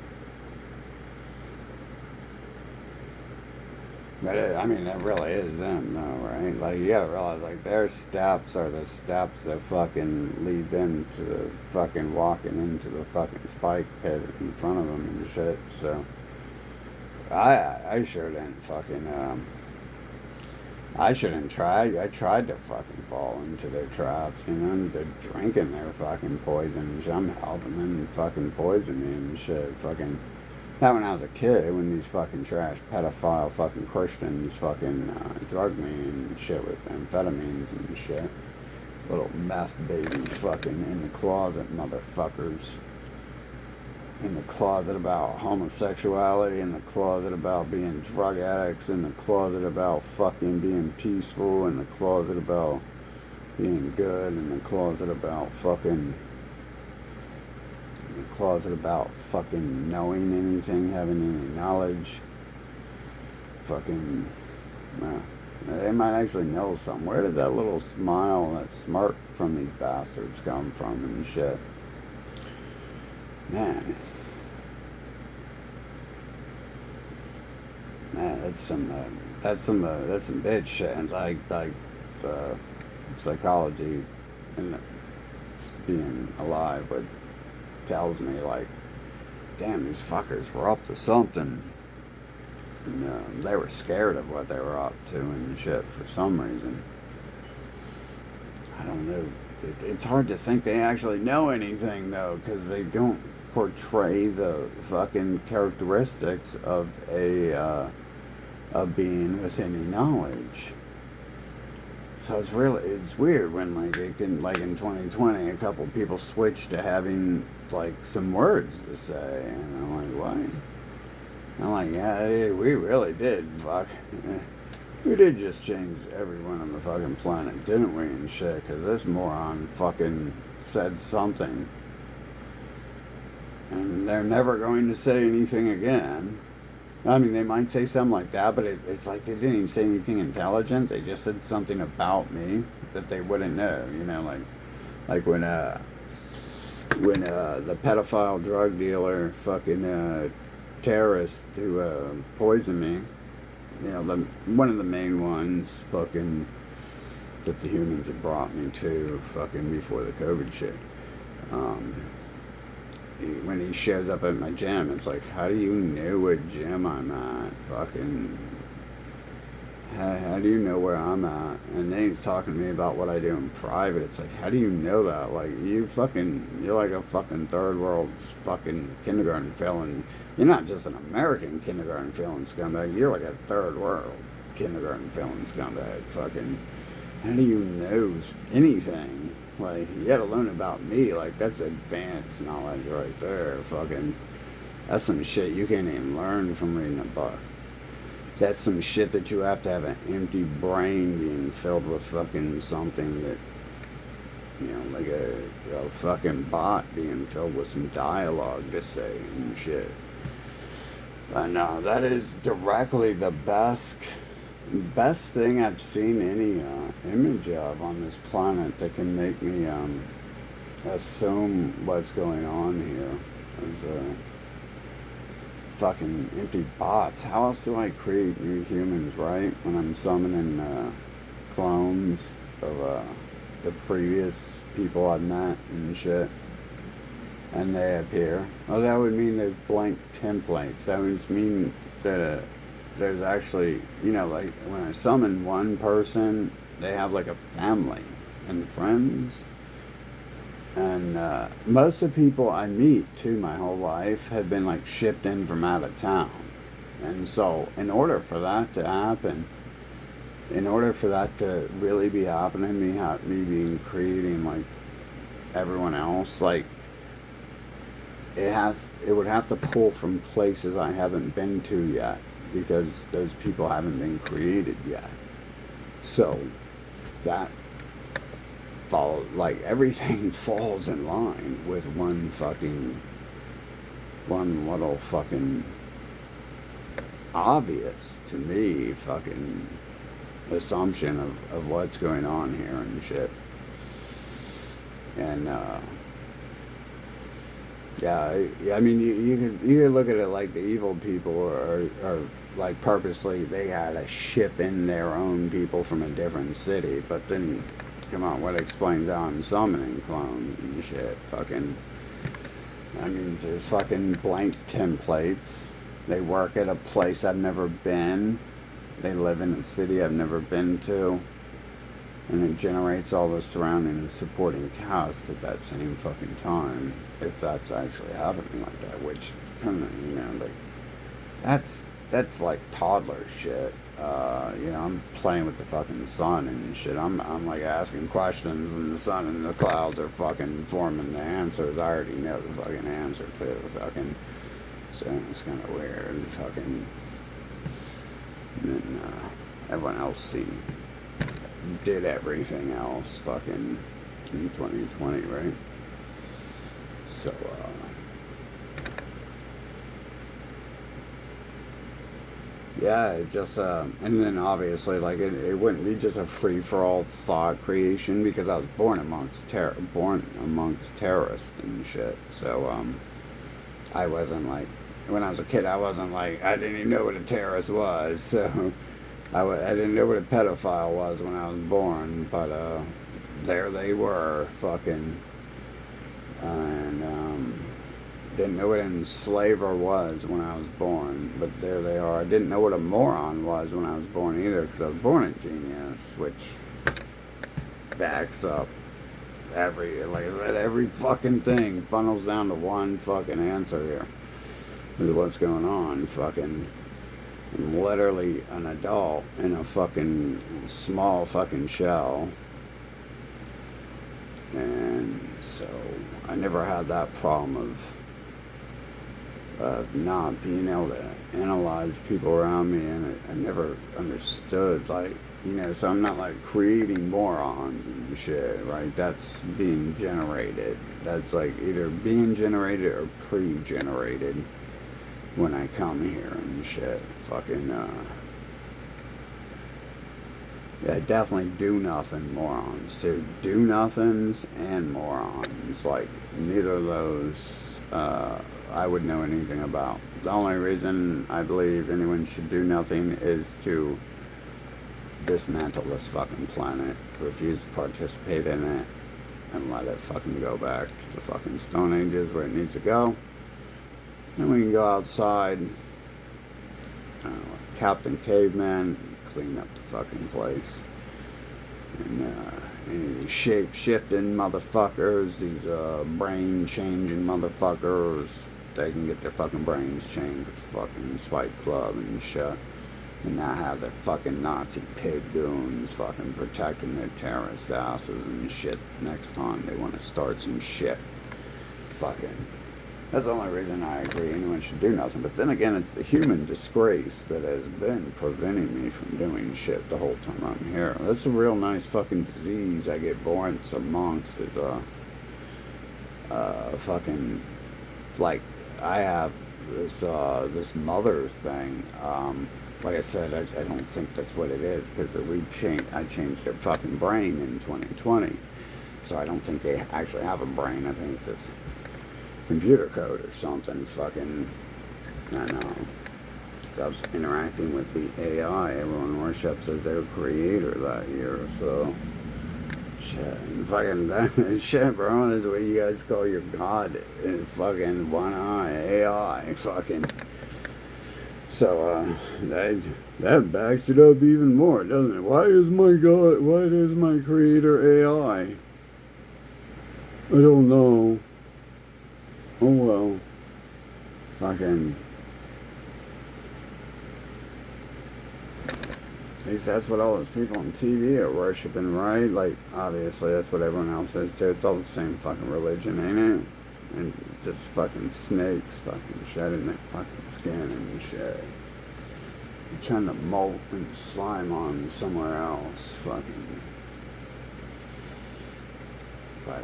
But I mean, it really is them, though, right? Like, you gotta realize, like, their steps are the steps that fucking lead them to the fucking walking into the fucking spike pit in front of them and shit. So, I sure didn't fucking, I shouldn't try. I tried to fucking fall into their traps, you know, they're drinking their fucking poison and shit. I'm helping them fucking poison me and shit. Fucking. Not when I was a kid, when these fucking trash pedophile fucking Christians fucking drugged me and shit with amphetamines and shit. Little meth babies fucking in the closet, motherfuckers. In the closet about homosexuality, in the closet about being drug addicts, in the closet about fucking being peaceful, in the closet about being good, in the closet about fucking... in the closet about fucking knowing anything, having any knowledge. Fucking, they might actually know something. Where does that little smile, that smirk from these bastards come from and shit? Man, that's some bitch shit. Like the psychology and being alive would tells me, like, damn, these fuckers were up to something. And, they were scared of what they were up to and shit for some reason. I don't know. It's hard to think they actually know anything, though, because they don't portray the fucking characteristics of a being with any knowledge. So it's weird when, like, it can, like, in 2020, a couple people switch to having, like, some words to say, and I'm like, what? I'm like, yeah, we really did, fuck. We did just change everyone on the fucking planet, didn't we, and shit, because this moron fucking said something. And they're never going to say anything again. I mean, they might say something like that, but it's like they didn't even say anything intelligent. They just said something about me that they wouldn't know, you know, like when the pedophile drug dealer fucking terrorist who poisoned me, you know, one of the main ones fucking that the humans had brought me to fucking before the COVID shit. When he shows up at my gym, it's like, how do you know what gym I'm at? Fucking, how do you know where I'm at? And then he's talking to me about what I do in private. It's like, how do you know that? Like, you're like a fucking third world fucking kindergarten failing. You're not just an American kindergarten failing scumbag. You're like a third world kindergarten failing scumbag. Fucking, how do you know anything? Like, you gotta learn about me. Like, that's advanced knowledge right there. Fucking, that's some shit you can't even learn from reading a book. That's some shit that you have to have an empty brain being filled with fucking something that, you know, like a fucking bot being filled with some dialogue to say and shit. But no, that is directly the best thing I've seen any image of on this planet that can make me assume what's going on here is fucking empty bots. How else do I create new humans, right? When I'm summoning clones of the previous people I've met and shit, and they appear. Well, that would mean there's blank templates. That would mean that there's actually, you know, like when I summon one person, they have like a family and friends. And most of the people I meet, too, my whole life have been like shipped in from out of town. And so, in order for that to happen, in order for that to really be happening, me being creating like everyone else, like it would have to pull from places I haven't been to yet because those people haven't been created yet. So that fall like everything falls in line with one little fucking obvious to me fucking assumption of what's going on here and shit. And yeah, I mean, you could look at it like the evil people are like purposely they had to ship in their own people from a different city, but then come on, what explains how I'm summoning clones and shit? Fucking, that means there's fucking blank templates. They work at a place I've never been. They live in a city I've never been to. And it generates all the surrounding and supporting cast at that same fucking time. If that's actually happening like that, which is kind of, you know, like, that's like toddler shit. You know, I'm playing with the fucking sun and shit. I'm like asking questions, and the sun and the clouds are fucking forming the answers. I already know the fucking answer to the fucking. So it's kind of weird. Fucking. And then everyone else did everything else fucking in 2020, right? So, yeah, it just, and then obviously, like, it wouldn't be just a free-for-all thought creation because I was born amongst terrorists and shit. So, I wasn't like, when I was a kid, I wasn't like, I didn't even know what a terrorist was. So, I didn't know what a pedophile was when I was born, but, there they were, fucking, and, didn't know what an enslaver was when I was born, but there they are. I didn't know what a moron was when I was born either, because I was born a genius, which backs up like I said, every fucking thing funnels down to one fucking answer here. Is what's going on. Fucking, I'm literally an adult in a fucking small fucking shell. And so I never had that problem of not being able to analyze people around me, and I never understood, like, you know, so I'm not like creating morons and shit, right? That's being generated. That's like either being generated or pre-generated when I come here and shit. Fucking, yeah, definitely do nothing morons too. Do nothings and morons. Like, neither of those I would know anything about. The only reason I believe anyone should do nothing is to dismantle this fucking planet, refuse to participate in it, and let it fucking go back to the fucking Stone Ages where it needs to go. Then we can go outside, like Captain Caveman, clean up the fucking place. And any of these shape-shifting motherfuckers, these brain-changing motherfuckers, they can get their fucking brains changed with the fucking Spike Club and shit. And not have their fucking Nazi pig goons fucking protecting their terrorist asses and shit next time they want to start some shit. Fucking. That's the only reason I agree anyone should do nothing. But then again, it's the human disgrace that has been preventing me from doing shit the whole time I'm here. That's a real nice fucking disease I get born amongst is fucking, like, I have this mother thing. Like I said, I don't think that's what it is, because I changed their fucking brain in 2020. So I don't think they actually have a brain. I think it's just computer code or something. Fucking, I don't know. So I was interacting with the AI everyone worships as their creator that year. So, shit, and fucking, shit, bro. That's what you guys call your god in fucking one eye, AI. Fucking. So, that backs it up even more, doesn't it? Why is my creator AI? I don't know. Oh well. Fucking. At least that's what all those people on TV are worshiping, right? Like, obviously, that's what everyone else is too. It's all the same fucking religion, ain't it? And just fucking snakes fucking shedding their fucking skin and shit. Trying to molt and slime on somewhere else. Fucking. But,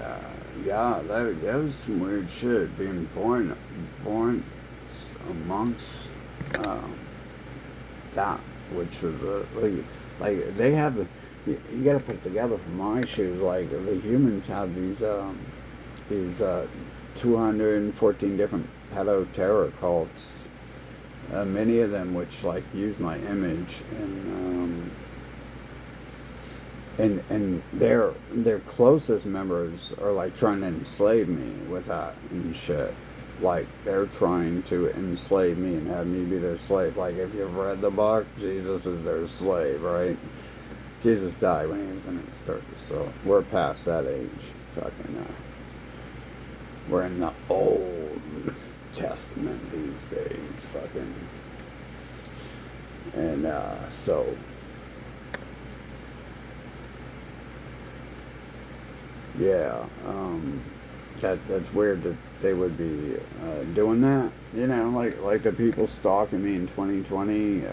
yeah, that was some weird shit. Being born amongst, that, which was like they have you got to put it together from my shoes. Like the humans have these 214 different pedo terror cults, many of them which like use my image and their closest members are like trying to enslave me with that and shit. Like, they're trying to enslave me and have me be their slave. Like, if you've read the book, Jesus is their slave, right? Jesus died when he was in his 30s, so we're past that age. Fucking, we're in the Old Testament these days, fucking. And, so. Yeah, that's weird that they would be doing that. You know, like the people stalking me in 2020,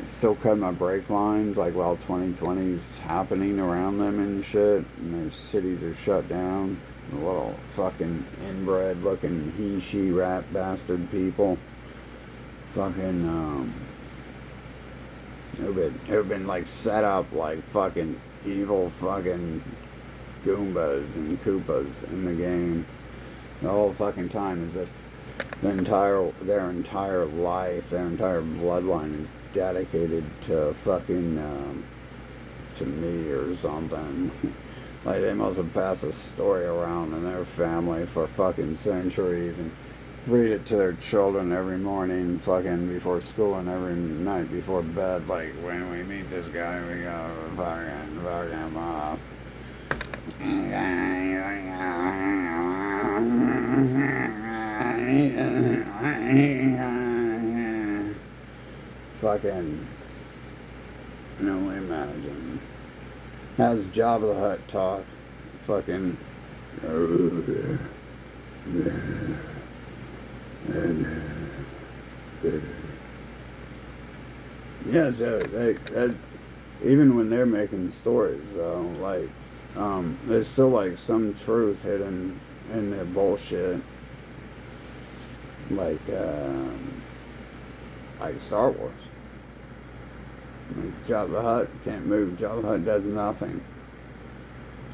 still cut my brake lines like while 2020's happening around them and shit, and their cities are shut down. The little fucking inbred looking he-she rat bastard people. Fucking, who've been like set up like fucking evil fucking Goombas and Koopas in the game the whole fucking time, as if their entire life, their entire bloodline is dedicated to fucking to me or something. Like they must have passed a story around in their family for fucking centuries and read it to their children every morning fucking before school and every night before bed. Like, when we meet this guy, we go fuck him up. Fucking, I can only imagine. How's Jabba the Hutt talk? Fucking, yeah, so even when they're making stories, though, like, there's still like some truth hidden in their bullshit, like Star Wars. Like Jabba the Hutt can't move. Jabba the Hutt does nothing.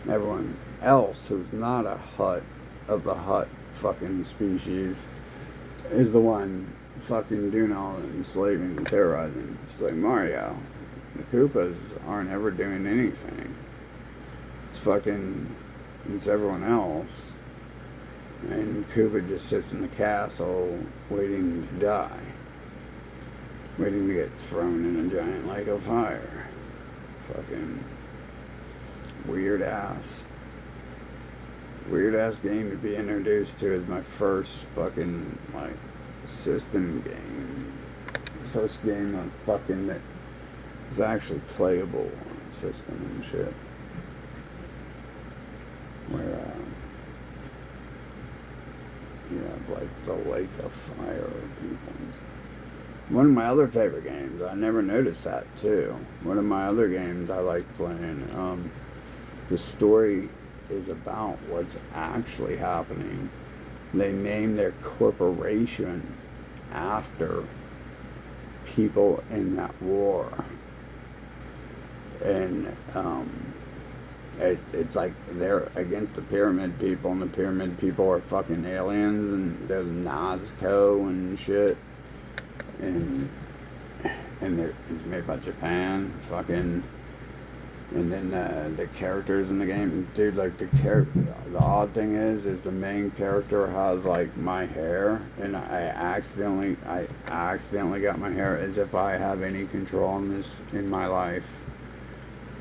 Everyone else who's not a Hutt of the Hutt fucking species is the one fucking doing all the enslaving and terrorizing. It's like Mario. The Koopas aren't ever doing anything. It's everyone else. And Koopa just sits in the castle waiting to die. Waiting to get thrown in a giant lake of fire. Fucking weird ass game to be introduced to as my first fucking, like, system game. First game on fucking that was actually playable on the system and shit. Where, you have, like, the lake of fire people. One of my other favorite games, I never noticed that too. One of my other games I like playing, the story is about what's actually happening. They name their corporation after people in that war. And it's like they're against the pyramid people, and the pyramid people are fucking aliens, and they're Nazco and shit. And it's made by Japan. Fucking, And then the characters in the game, dude, like the odd thing is the main character has like my hair, and I accidentally got my hair as if I have any control on this in my life.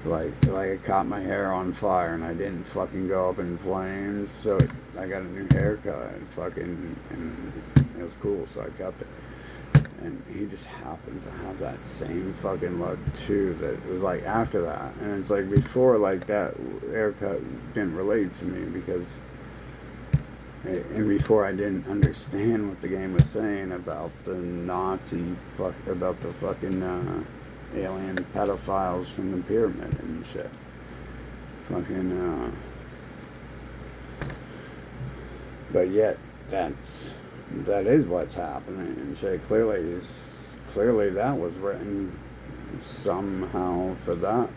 Like I caught my hair on fire and I didn't fucking go up in flames, so I got a new haircut, and it was cool, so I kept it. And he just happens to have that same fucking look too. That it was like after that, and it's like before, like that haircut didn't relate to me because, and before I didn't understand what the game was saying about the about the fucking alien pedophiles from the pyramid and shit. Fucking but yet that is what's happening and shit. Clearly that was written somehow for that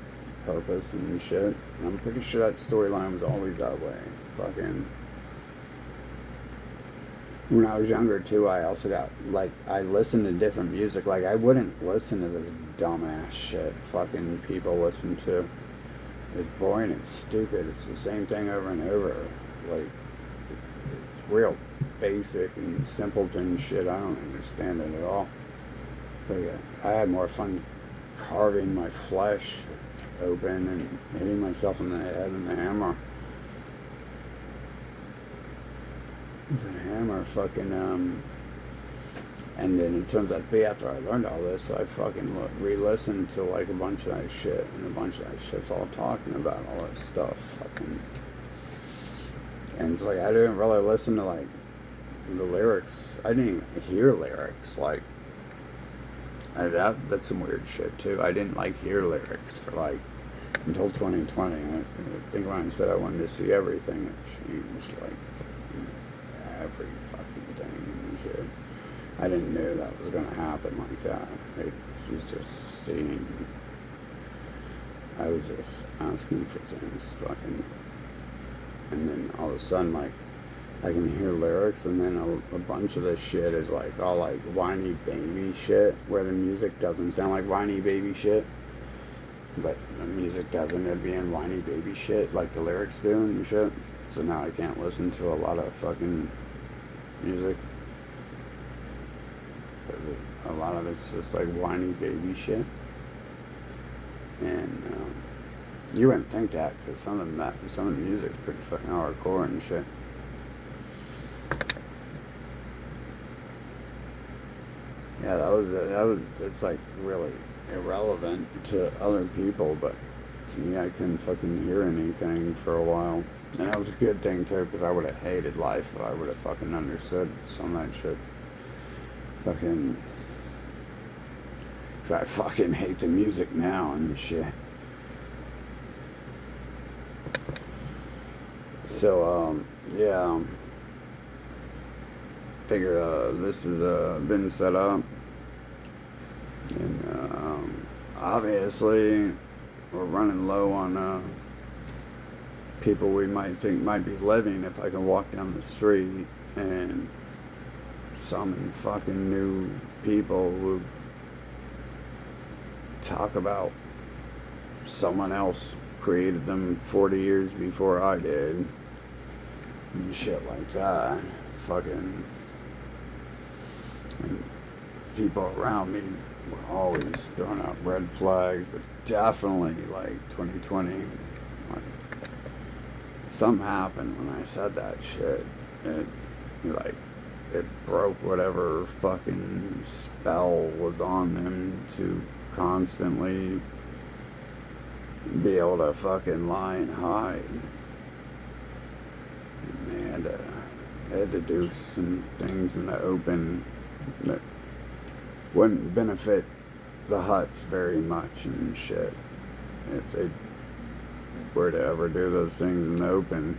purpose and shit. I'm pretty sure that storyline was always that way. Fucking when I was younger too, I also got like I listened to different music. Like I wouldn't listen to this dumbass shit fucking people listen to. It's boring, it's stupid, it's the same thing over and over. Like it's real basic and simpleton shit. I don't understand it at all. But yeah, I had more fun carving my flesh open and hitting myself in the head with a hammer. The hammer fucking and then it turns out to be after I learned all this, I fucking re-listened to like a bunch of that shit, and a bunch of that shit's all talking about all that stuff. Fucking, and it's like I didn't really listen to like the lyrics. I didn't even hear lyrics. Like that's some weird shit too. I didn't like hear lyrics for like until 2020. I think when I said I wanted to see everything, it changed like fucking every fucking thing and shit. I didn't know that was gonna happen like that. It was just seeing. I was just asking for things, fucking, and then all of a sudden, like, I can hear lyrics, and then a bunch of this shit is like all like whiny baby shit, where the music doesn't sound like whiny baby shit, but the music doesn't. It'd be in whiny baby shit like the lyrics do and shit. So now I can't listen to a lot of fucking music. A lot of it's just like whiny baby shit, and you wouldn't think that because some of the music's pretty fucking hardcore and shit. Yeah, it's like really irrelevant to other people, but to me, I couldn't fucking hear anything for a while, and that was a good thing too, because I would have hated life if I would have fucking understood some of that shit. Fucking, cause I fucking hate the music now and shit. So yeah, figure this has been set up, and obviously we're running low on people we might think might be living if I can walk down the street and summon fucking new people who talk about someone else created them 40 years before I did and shit like that. Fucking, and people around me were always throwing out red flags, but definitely like 2020, like something happened when I said that shit. It broke whatever fucking spell was on them to constantly be able to fucking lie and hide. And they had to do some things in the open that wouldn't benefit the Hutts very much and shit. If they were to ever do those things in the open,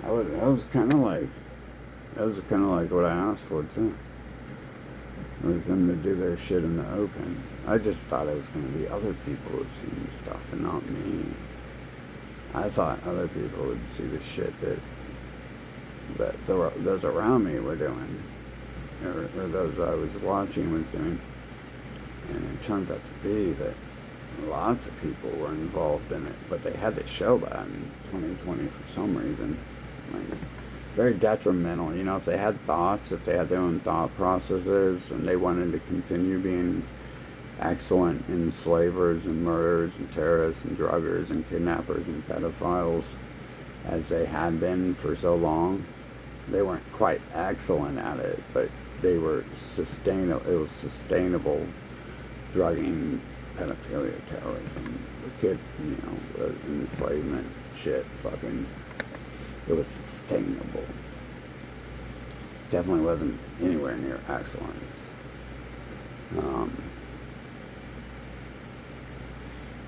that was kind of like what I asked for too. It was them to do their shit in the open. I just thought it was going to be other people who would see the stuff and not me. I thought other people would see the shit that those around me were doing, or those I was watching was doing. And it turns out to be that lots of people were involved in it, but they had to show that in 2020 for some reason. Like, very detrimental. You know, if they had thoughts, if they had their own thought processes, and they wanted to continue being excellent enslavers and murderers and terrorists and druggers and kidnappers and pedophiles as they had been for so long, they weren't quite excellent at it, but they were sustainable. It was sustainable drugging, pedophilia, terrorism, kid, you know, enslavement, shit, fucking. It was sustainable. Definitely wasn't anywhere near excellent.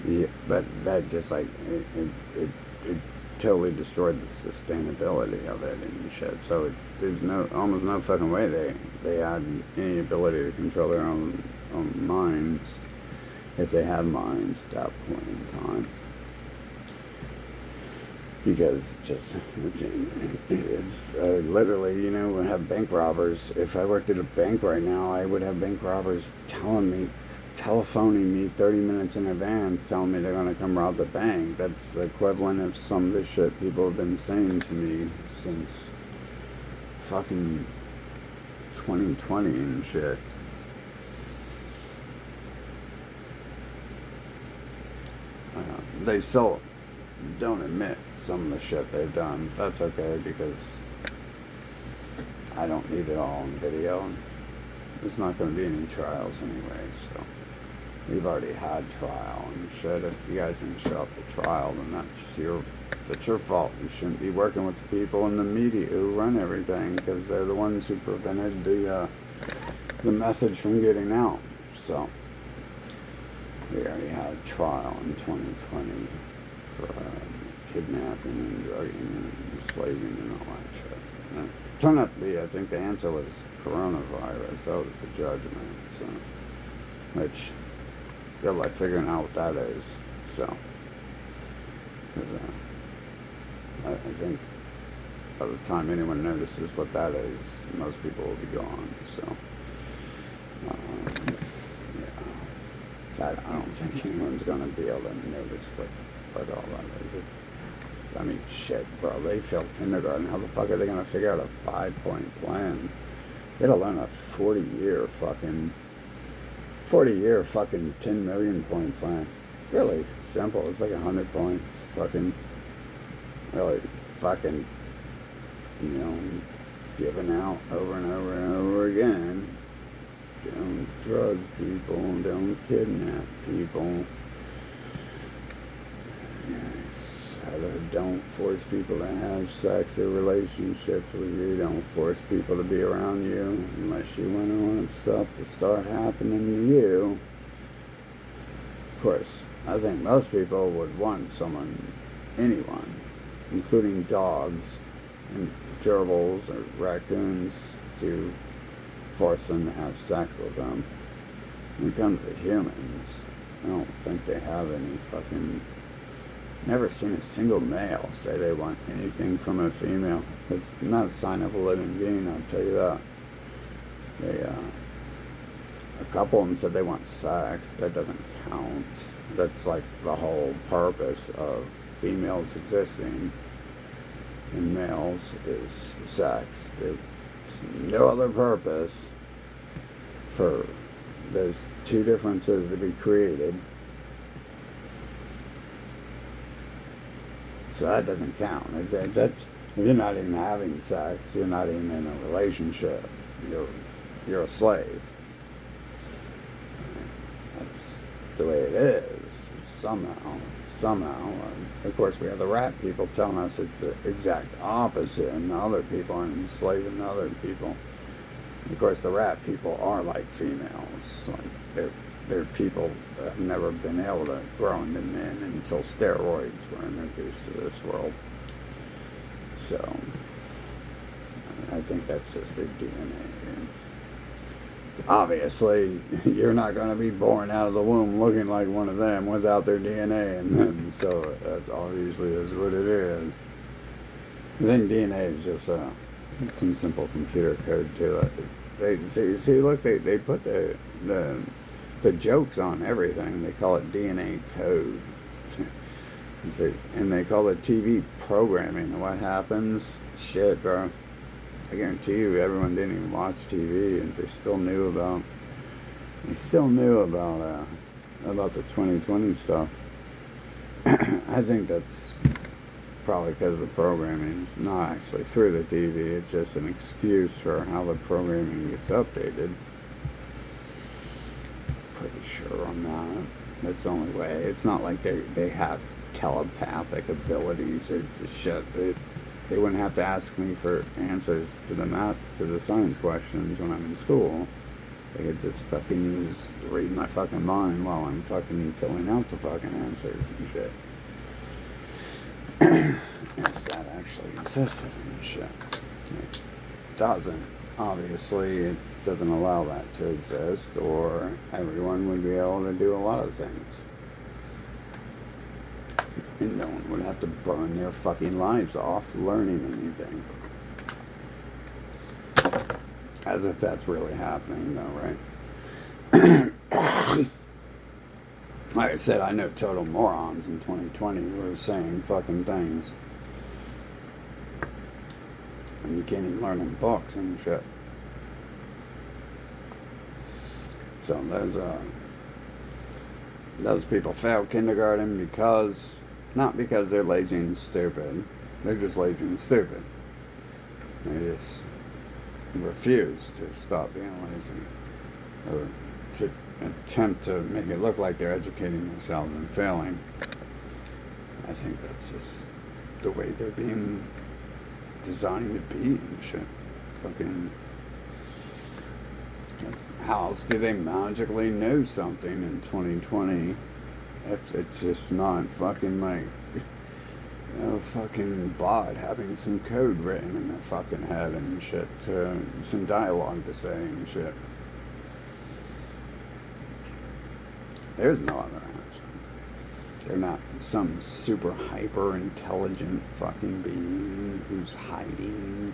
Yeah, but that just like it totally destroyed the sustainability of it and shit. So there's almost no fucking way they had any ability to control their own minds, if they had minds at that point in time. Because just it's literally, you know, we have bank robbers. If I worked at a bank right now, I would have bank robbers telephoning me 30 minutes in advance, telling me they're going to come rob the bank. That's the equivalent of some of the shit people have been saying to me since fucking 2020 and shit. They still don't admit some of the shit they've done. That's okay, because I don't need it all on video. There's not going to be any trials anyway, so we've already had trial and shit. If you guys didn't show up to trial, then that's your fault. You shouldn't be working with the people in the media who run everything, because they're the ones who prevented the message from getting out. So we already had trial in 2020 for kidnapping and drugging and enslaving and all that shit. And it turned out to be, I think the answer was coronavirus. That was the judgment. So, which, good luck figuring out what that is. So, because I think by the time anyone notices what that is, most people will be gone. So, yeah, I don't think anyone's gonna be able to notice what all that is. I mean, shit, bro. They failed kindergarten. How the fuck are they gonna figure out a 5-point plan? They gotta learn a 40-year fucking 10 million point plan. Really simple. It's like 100 points. Fucking really fucking, you know, given out over and over and over again. Don't drug people. Don't kidnap people. Don't force people to have sex or relationships with you. Don't force people to be around you unless you want stuff to start happening to you. Of course, I think most people would want anyone, including dogs and gerbils or raccoons, to force them to have sex with them. When it comes to humans, I don't think they have any fucking... Never seen a single male say they want anything from a female. It's not a sign of a living being, I'll tell you that. A couple of them said they want sex. That doesn't count. That's like the whole purpose of females existing and males is sex. There's no other purpose for those two differences to be created. So that doesn't count. If you're not even having sex, you're not even in a relationship. You're a slave. That's the way it is. Somehow. Of course, we have the rat people telling us it's the exact opposite, and other people are enslaving other people. Of course, the rat people are like females. Like they're people that have never been able to grow into men until steroids were introduced to this world. So, I think that's just their DNA. And obviously, you're not going to be born out of the womb looking like one of them without their DNA, and so that obviously is what it is. I think DNA is just some simple computer code to it. They put the the joke's on everything. They call it DNA code. And they call it TV programming. And what happens? Shit, bro. I guarantee you, everyone didn't even watch TV, and they still knew about. About the 2020 stuff. I think that's probably because the programming is not actually through the TV. It's just an excuse for how the programming gets updated. Pretty sure on that. That's the only way. It's not like they have telepathic abilities or shit. They wouldn't have to ask me for answers to the science questions when I'm in school. They could just fucking read my fucking mind while I'm fucking filling out the fucking answers and shit. If that actually existed and shit. It doesn't. Obviously, it doesn't allow that to exist, or everyone would be able to do a lot of things. And no one would have to burn their fucking lives off learning anything. As if that's really happening, though, right? Like I said, I know total morons in 2020 who are saying fucking things. And you can't even learn in books and shit. So those people failed kindergarten because, not because they're lazy and stupid. They're just lazy and stupid. They just refuse to stop being lazy, or to attempt to make it look like they're educating themselves and failing. I think that's just the way they're being designed to be and shit. Fucking, how else do they magically know something in 2020 if it's just not fucking like a fucking bot having some code written in their fucking head and shit, some dialogue to say and shit? There's no other answer. They're not some super hyper intelligent fucking being who's hiding.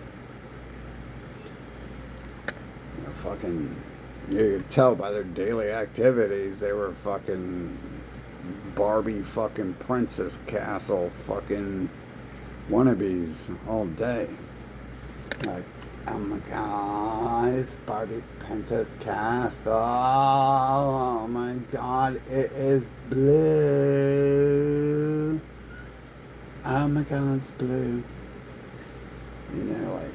You could tell by their daily activities they were fucking Barbie fucking Princess Castle fucking wannabes all day. Like, oh my god, it's Barbie Princess Castle. Oh my god, it is blue. Oh my god, it's blue. You know, like,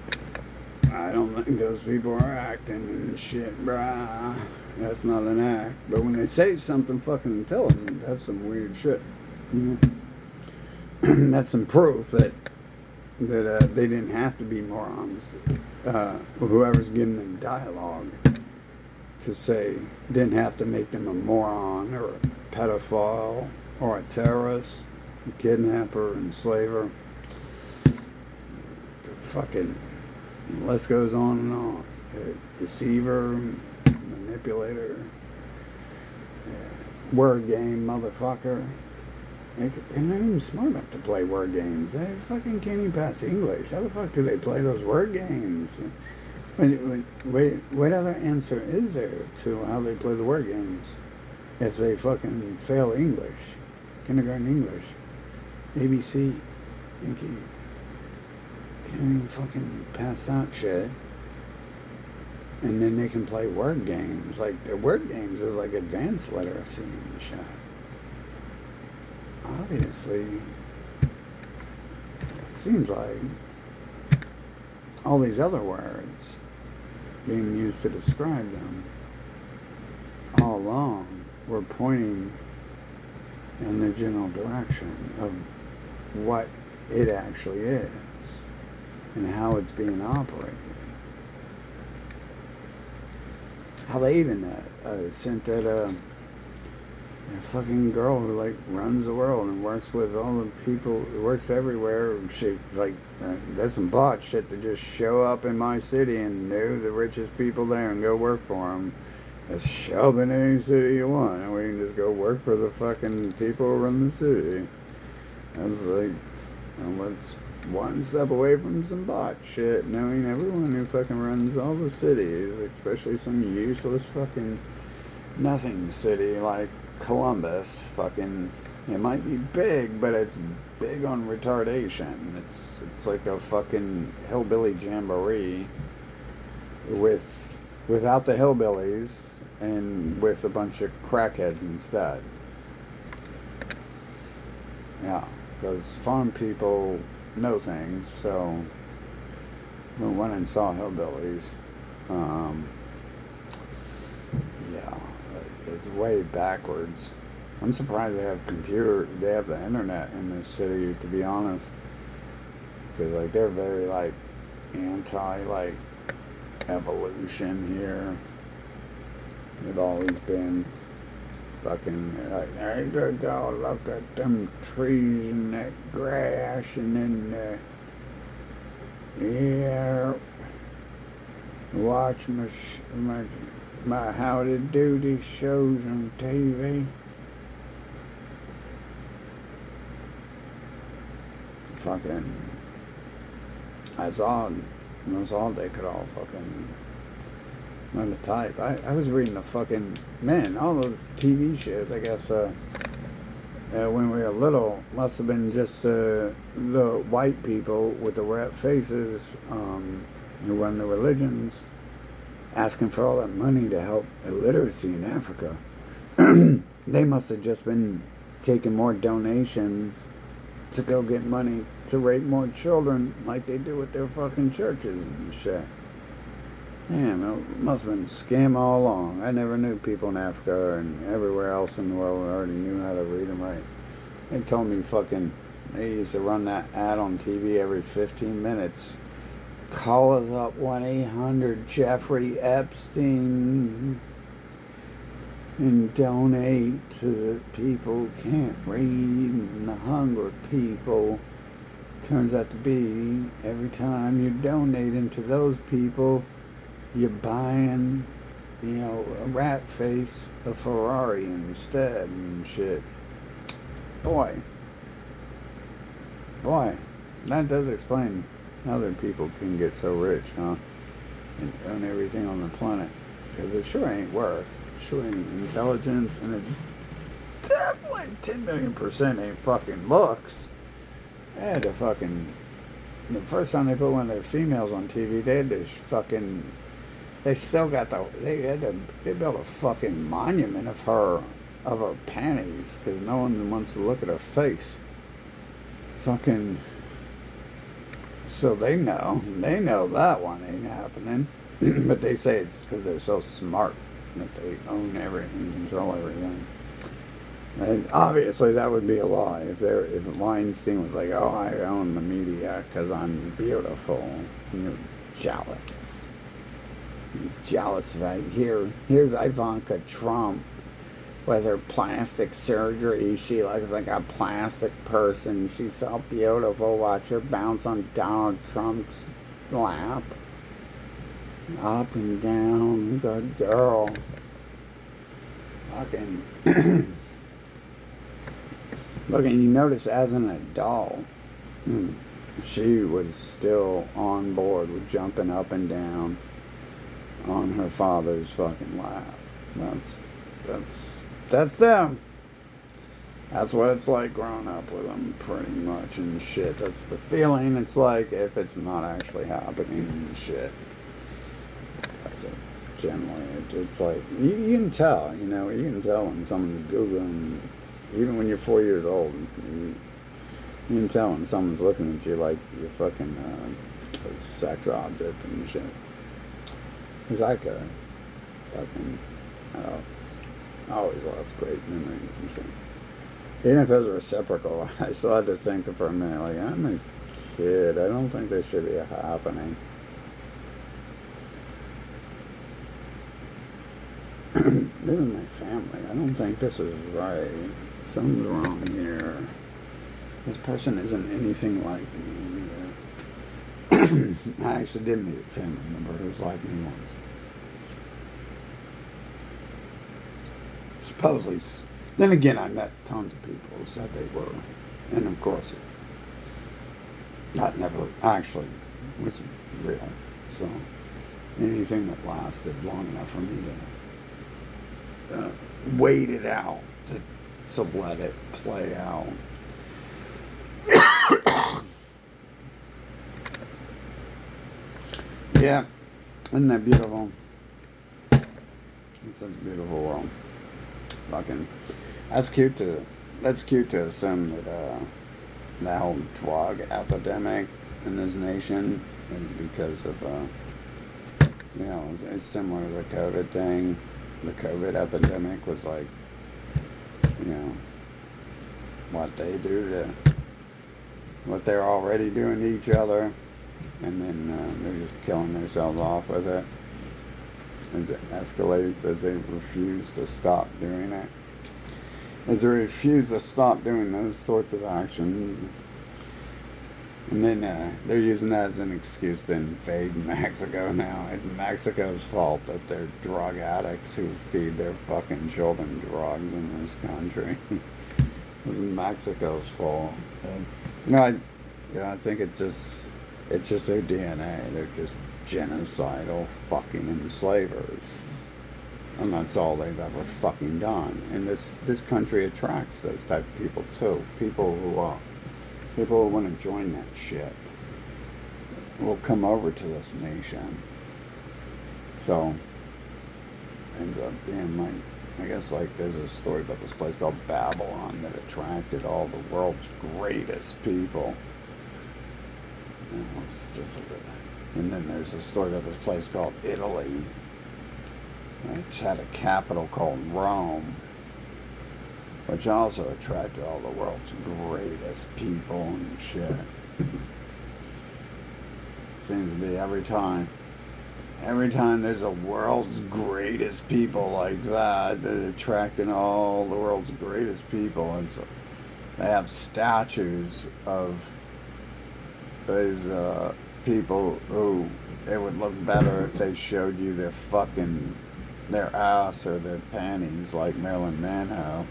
I don't think those people are acting and shit, bruh. That's not an act. But when they say something fucking intelligent, that's some weird shit. You know? That's some proof that they didn't have to be morons. Whoever's giving them dialogue to say didn't have to make them a moron or a pedophile or a terrorist, a kidnapper, enslaver. The fucking list goes on and on. Deceiver, manipulator, word game motherfucker. They're not even smart enough to play word games. They fucking can't even pass English. How the fuck do they play those word games? What other answer is there to how they play the word games if they fucking fail English? Kindergarten English. ABC. Can't even fucking pass that shit. And then they can play word games. Like, the word games is like advanced literacy and shit. Obviously, seems like all these other words being used to describe them all along were pointing in the general direction of what it actually is and how it's being operated. How they even sent that fucking girl who like runs the world and works with all the people, works everywhere. She's like, that's some bot shit to just show up in my city and know the richest people there and go work for them. Just show up in any city you want, and we can just go work for the fucking people who run the city. I was like, let's one step away from some bot shit, knowing everyone who fucking runs all the cities, especially some useless fucking nothing city like Columbus. Fucking, it might be big, but it's big on retardation. It's like a fucking hillbilly jamboree without the hillbillies and with a bunch of crackheads instead. Yeah, because farm people know things, so we went and saw hillbillies. Yeah, it's way backwards. I'm surprised they have the internet in this city, to be honest. Because, like, they're very, like, anti, like, evolution here. They've always been fucking, like, hey, go look at them trees and that grass and then, yeah, watch my Howdy Doody shows on TV. Fucking, that's all they could all fucking learn to type. I was reading the fucking, man, all those TV shows, I guess, when we were little, must have been just the white people with the rat faces who run the religions, asking for all that money to help illiteracy in Africa. They must have just been taking more donations to go get money to rape more children like they do with their fucking churches and shit. Damn, it must have been a scam all along. I never knew people in Africa and everywhere else in the world already knew how to read and write. They told me fucking, they used to run that ad on TV every 15 minutes. Call us up 1-800 Epstein and donate to the people who can't read and the hungry people. Turns out to be every time you're donating to those people, you're buying, a rat face, a Ferrari instead and shit. Boy, that does explain how other people can get so rich, huh? And own everything on the planet. Because it sure ain't work. It sure ain't intelligence, and it definitely 10,000,000% ain't fucking looks. They had to fucking, the first time they put one of their females on TV, they had to fucking, they still got they built a fucking monument of her panties, because no one wants to look at her face. Fucking, so they know that one ain't happening. But they say it's because they're so smart that they own everything, control everything. And obviously that would be a lie if Weinstein was like, oh, I own the media because I'm beautiful. And you're jealous. You're jealous, right? Here's Ivanka Trump with her plastic surgery. She looks like a plastic person. She's so beautiful. Watch her bounce on Donald Trump's lap. Up and down. Good girl. Fucking. Look, and you notice as an adult, she was still on board with jumping up and down on her father's fucking lap. That's them. That's what it's like growing up with them, pretty much, and shit. That's the feeling it's like if it's not actually happening and shit. That's it. Generally, it's like, you can tell, you can tell when someone's Googling. Even when you're 4 years old, you can tell when someone's looking at you like you're fucking a sex object and shit. Because I always lost great memories and shit. Even if it was reciprocal, I still had to think for a minute, like, I'm a kid. I don't think this should be happening. This is my family. I don't think this is right. Something's wrong here. This person isn't anything like me either. I actually did meet a family member who was like me once. Supposedly. Then again, I met tons of people who said they were. And of course, that never actually was real. So, anything that lasted long enough for me to wait it out to let it play out. Yeah, isn't that beautiful? It's such a beautiful world. Fucking, that's cute to assume that that whole drug epidemic in this nation is because of it's similar to the COVID thing. The COVID epidemic was like, what they do to what they're already doing to each other, and then they're just killing themselves off with it as it escalates, as they refuse to stop doing it. As they refuse to stop doing those sorts of actions. And then they're using that as an excuse to invade Mexico now. It's Mexico's fault that they're drug addicts who feed their fucking children drugs in this country. It's Mexico's fault. And, I think it's just their DNA. They're just genocidal fucking enslavers. And that's all they've ever fucking done. And this country attracts those type of people too. People who want to join that shit will come over to this nation. So ends up being like, I guess like there's a story about this place called Babylon that attracted all the world's greatest people. It's just and then there's a story about this place called Italy. It's had a capital called Rome, which also attracted all the world's greatest people and shit. Seems to be every time there's a world's greatest people like that attracting all the world's greatest people. They have statues of these people who it would look better if they showed you their ass or their panties, like Marilyn Monroe.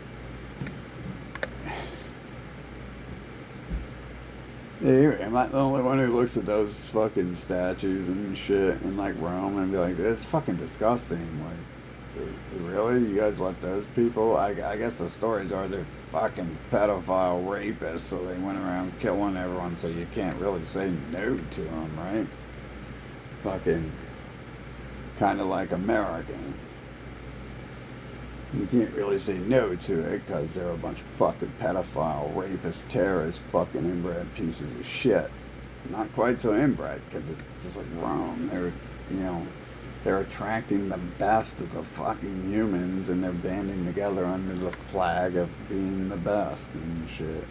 Am I the only one who looks at those fucking statues and shit in like Rome and be like, it's fucking disgusting? Like, really? You guys let those people? I guess the stories are they're fucking pedophile rapists, so they went around killing everyone, so you can't really say no to them, right? Fucking kind of like American. You can't really say no to it because they're a bunch of fucking pedophile, rapist, terrorist, fucking inbred pieces of shit. Not quite so inbred because it's just like Rome. They're attracting the best of the fucking humans and they're banding together under the flag of being the best and shit.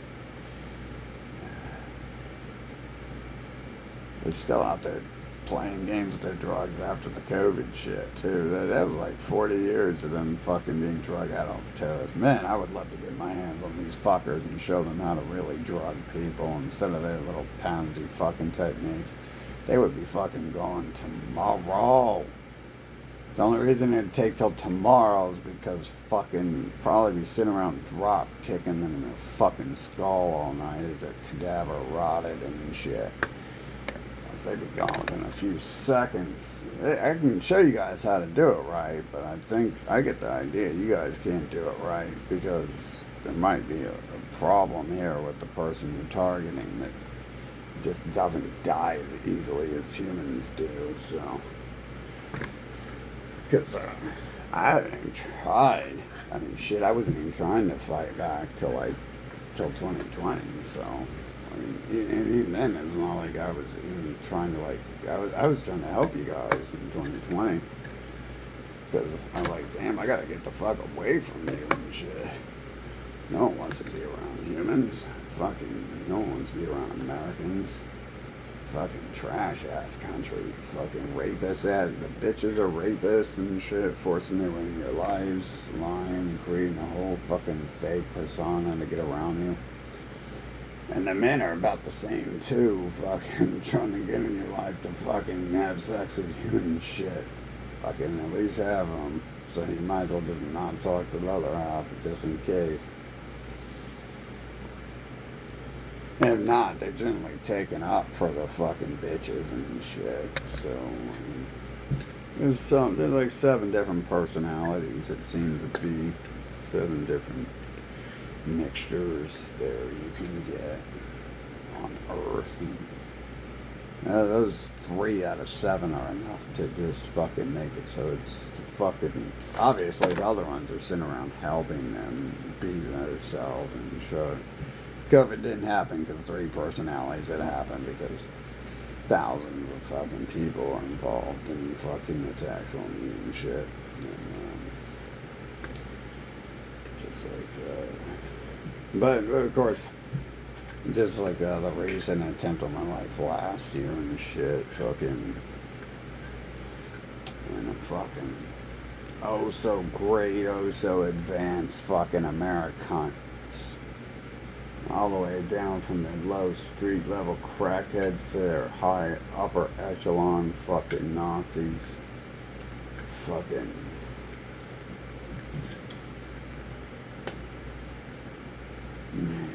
They're still out there playing games with their drugs after the COVID shit, too. That was like 40 years of them fucking being drug addict terrorists. Man, I would love to get my hands on these fuckers and show them how to really drug people instead of their little pansy fucking techniques. They would be fucking gone tomorrow. The only reason it'd take till tomorrow is because fucking probably be sitting around drop kicking them in their fucking skull all night as their cadaver rotted and shit. They'd be gone within a few seconds. I can show you guys how to do it right, but I think I get the idea you guys can't do it right because there might be a problem here with the person you're targeting that just doesn't die as easily as humans do. So, because I haven't even tried. I mean, shit, I wasn't even trying to fight back till 2020. So. And even then, it's not like I was even trying to I was trying to help you guys in 2020 because I'm like, damn, I gotta get the fuck away from you and shit. No one wants to be around humans. Fucking no one wants to be around Americans. Fucking trash ass country. Fucking rapist ass. The bitches are rapists and shit, forcing their way into your lives, lying and creating a whole fucking fake persona to get around you. And the men are about the same too, fucking trying to get in your life to fucking have sex with you and shit. Fucking at least have them, so you might as well just not talk to the other half, just in case. And if not, they're generally taken up for the fucking bitches and shit, so There's like 7 different personalities. It seems to be 7 different mixtures there you can get on Earth. And those 3 out of 7 are enough to just fucking make it so it's fucking. Obviously, the other ones are sitting around helping them be themselves and shit. COVID didn't happen because 3 personalities. It happened because thousands of fucking people are involved in fucking attacks on me and shit. And, just like, but of course, just like the recent attempt on my life last year and shit, fucking, and a fucking, oh so great, oh so advanced fucking Americans. All the way down from the low street level crackheads to their high upper echelon fucking Nazis. Fucking. Man.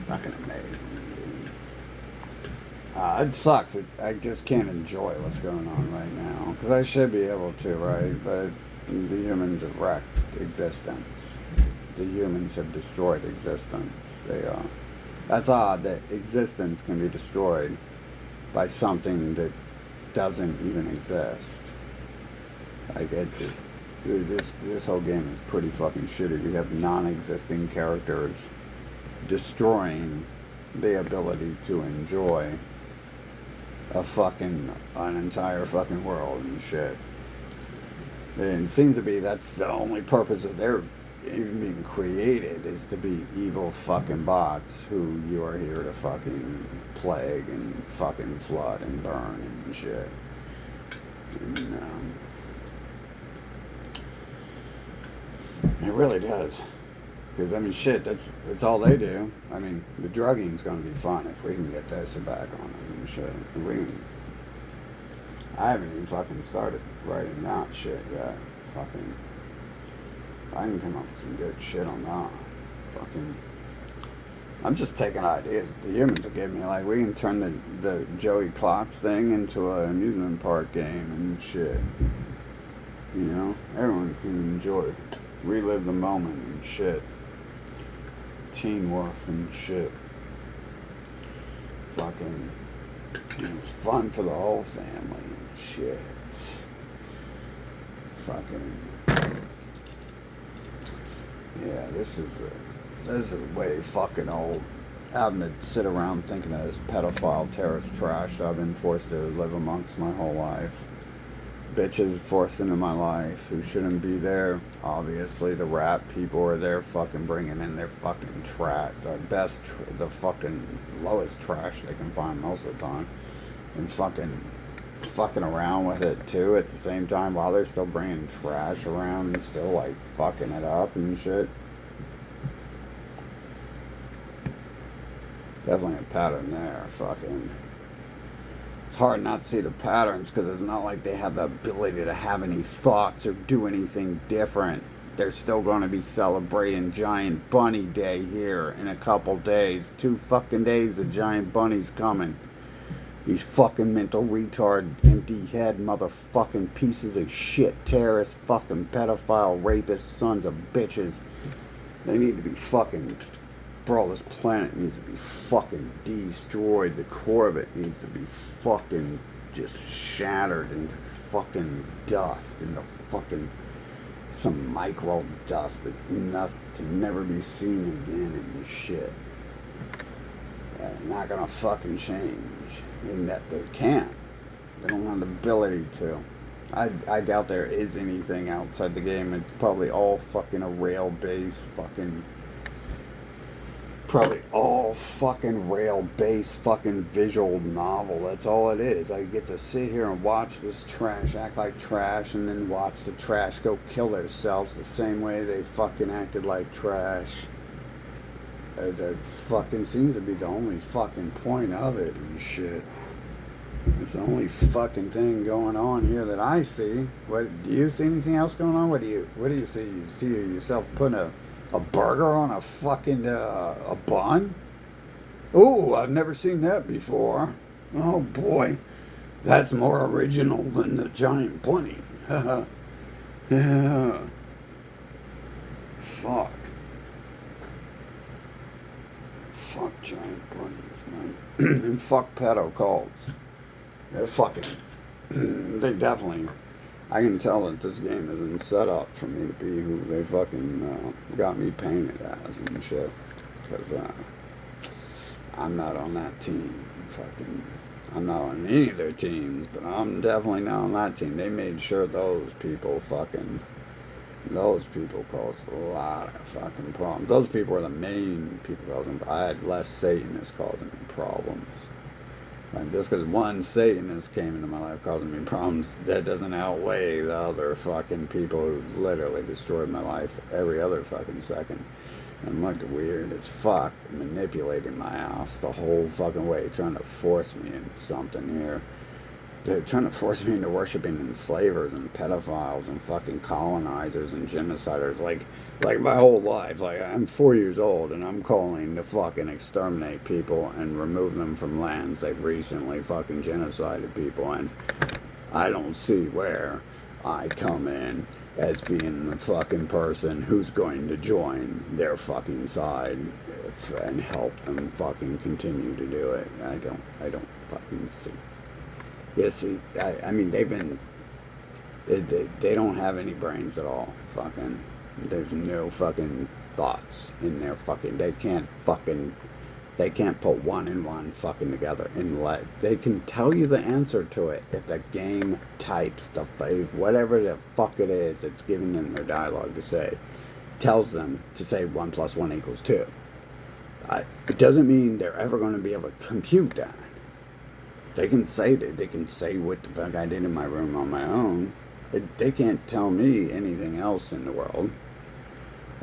Fucking amazing, dude. It sucks. I just can't enjoy what's going on right now. Because I should be able to, right? But the humans have wrecked existence. The humans have destroyed existence. That's odd that existence can be destroyed by something that doesn't even exist. This whole game is pretty fucking shitty. We have non-existing characters destroying the ability to enjoy an entire fucking world and shit. And it seems to be that's the only purpose of their even being created, is to be evil fucking bots who you are here to fucking plague and fucking flood and burn and shit. And, it really does. Because, I mean, shit, that's all they do. I mean, the drugging's going to be fun if we can get this back on them and shit. I haven't even fucking started writing that shit yet. Fucking, I can come up with some good shit on that. Fucking, I'm just taking ideas the humans will give me. Like, we can turn the Joey Klotz thing into an amusement park game and shit. You know? Everyone can enjoy, relive the moment and shit. Teen Wolf and shit. Fucking, it's fun for the whole family and shit. Fucking, yeah, this is way fucking old. Having to sit around thinking of this pedophile terrorist trash I've been forced to live amongst my whole life. Bitches forced into my life who shouldn't be there. Obviously, the rap people are there fucking bringing in their fucking trash, the fucking lowest trash they can find most of the time, and fucking around with it too at the same time while they're still bringing trash around and still like fucking it up and shit. Definitely a pattern there. Fucking, it's hard not to see the patterns because it's not like they have the ability to have any thoughts or do anything different. They're still going to be celebrating Giant Bunny Day here in a couple days. 2 fucking days the Giant Bunny's coming. These fucking mental retard, empty head motherfucking pieces of shit, terrorists, fucking pedophile, rapists, sons of bitches. They need to be fucking, bro, this planet needs to be fucking destroyed. The core of it needs to be fucking just shattered into fucking dust, into fucking some micro dust that can never be seen again and shit. They're not gonna fucking change. And that they can't. They don't have the ability to. I doubt there is anything outside the game. It's probably all fucking a rail-based fucking... Probably all fucking rail-based fucking visual novel. That's all it is. I get to sit here and watch this trash act like trash and then watch the trash go kill themselves the same way they fucking acted like trash. It's fucking seems to be the only fucking point of it and shit. It's the only fucking thing going on here that I see. What do you see? Anything else going on? What do you see? You see yourself putting a burger on a fucking a bun? Ooh, I've never seen that before. Oh boy. That's more original than the giant bunny. Yeah. Fuck. Fuck giant bunnies, man. And fuck pedo cults. They're fucking. They definitely. I can tell that this game isn't set up for me to be who they fucking got me painted as and shit. Because I'm not on that team. Fucking. I'm not on any of their teams, but I'm definitely not on that team. They made sure those people caused a lot of fucking problems. Those people were the main people causing. I had less Satanists causing me problems. And just because one Satanist came into my life causing me problems, that doesn't outweigh the other fucking people who literally destroyed my life every other fucking second. And looked weird as fuck, manipulating my ass the whole fucking way, trying to force me into something here. They're trying to force me into worshiping enslavers and pedophiles and fucking colonizers and genociders. Like my whole life. Like, I'm 4 years old and I'm calling to fucking exterminate people and remove them from lands. They've recently fucking genocided people, and I don't see where I come in as being the fucking person who's going to join their fucking side and help them fucking continue to do it. I don't fucking see. Yeah, see, I mean, they don't have any brains at all. Fucking, there's no fucking thoughts in their fucking, they can't put one and one fucking together and they can tell you the answer to it if the game types whatever the fuck it is that's giving them their dialogue to say, tells them to say 1 + 1 = 2. It doesn't mean they're ever going to be able to compute that. They can say what the fuck I did in my room on my own. They can't tell me anything else in the world.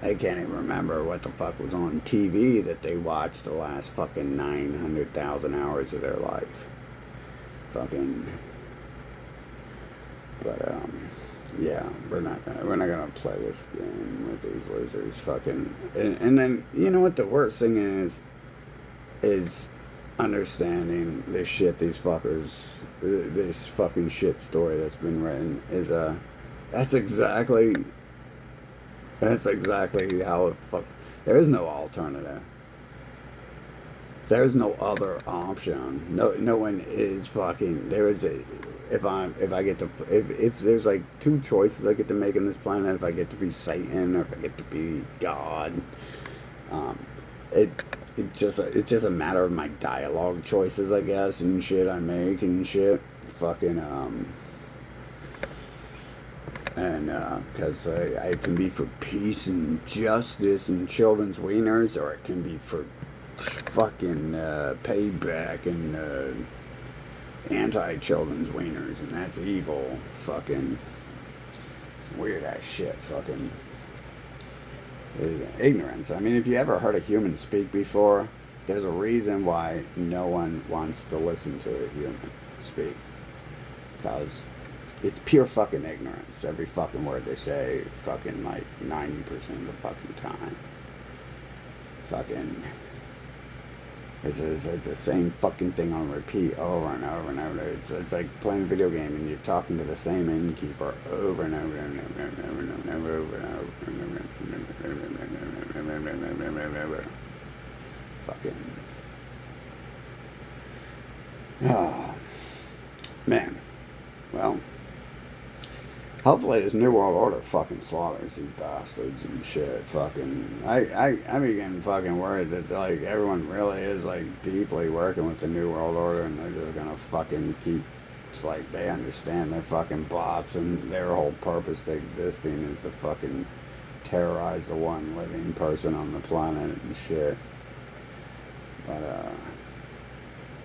They can't even remember what the fuck was on TV that they watched the last fucking 900,000 hours of their life. Fucking. But yeah, we're not gonna play this game with these losers. Fucking. And then you know what the worst thing is understanding this shit, these fuckers, this fucking shit story that's been written is that's exactly how it fuck. There is no alternative. There is no other option. No one is fucking. There is a. If there's like two choices I get to make on this planet, if I get to be Satan or if I get to be God, it's just a matter of my dialogue choices, I guess, and shit I make and shit. Fucking because I can be for peace and justice and children's wieners, or it can be for fucking payback and anti-children's wieners, and that's evil. Fucking weird ass shit. Fucking ignorance. I mean, if you ever heard a human speak before, there's a reason why no one wants to listen to a human speak. Because it's pure fucking ignorance. Every fucking word they say, fucking like 90% of the fucking time. Fucking. It's the same fucking thing on repeat over and over and over. It's like playing a video game and you're talking to the same innkeeper over and over and over and over and over and over. Fucking. Oh, man. Well, hopefully this New World Order fucking slaughters these bastards and shit. Fucking, I'm getting fucking worried that like everyone really is like deeply working with the New World Order and they're just gonna fucking keep. It's like they understand they're fucking bots and their whole purpose to existing is to fucking terrorize the one living person on the planet and shit. But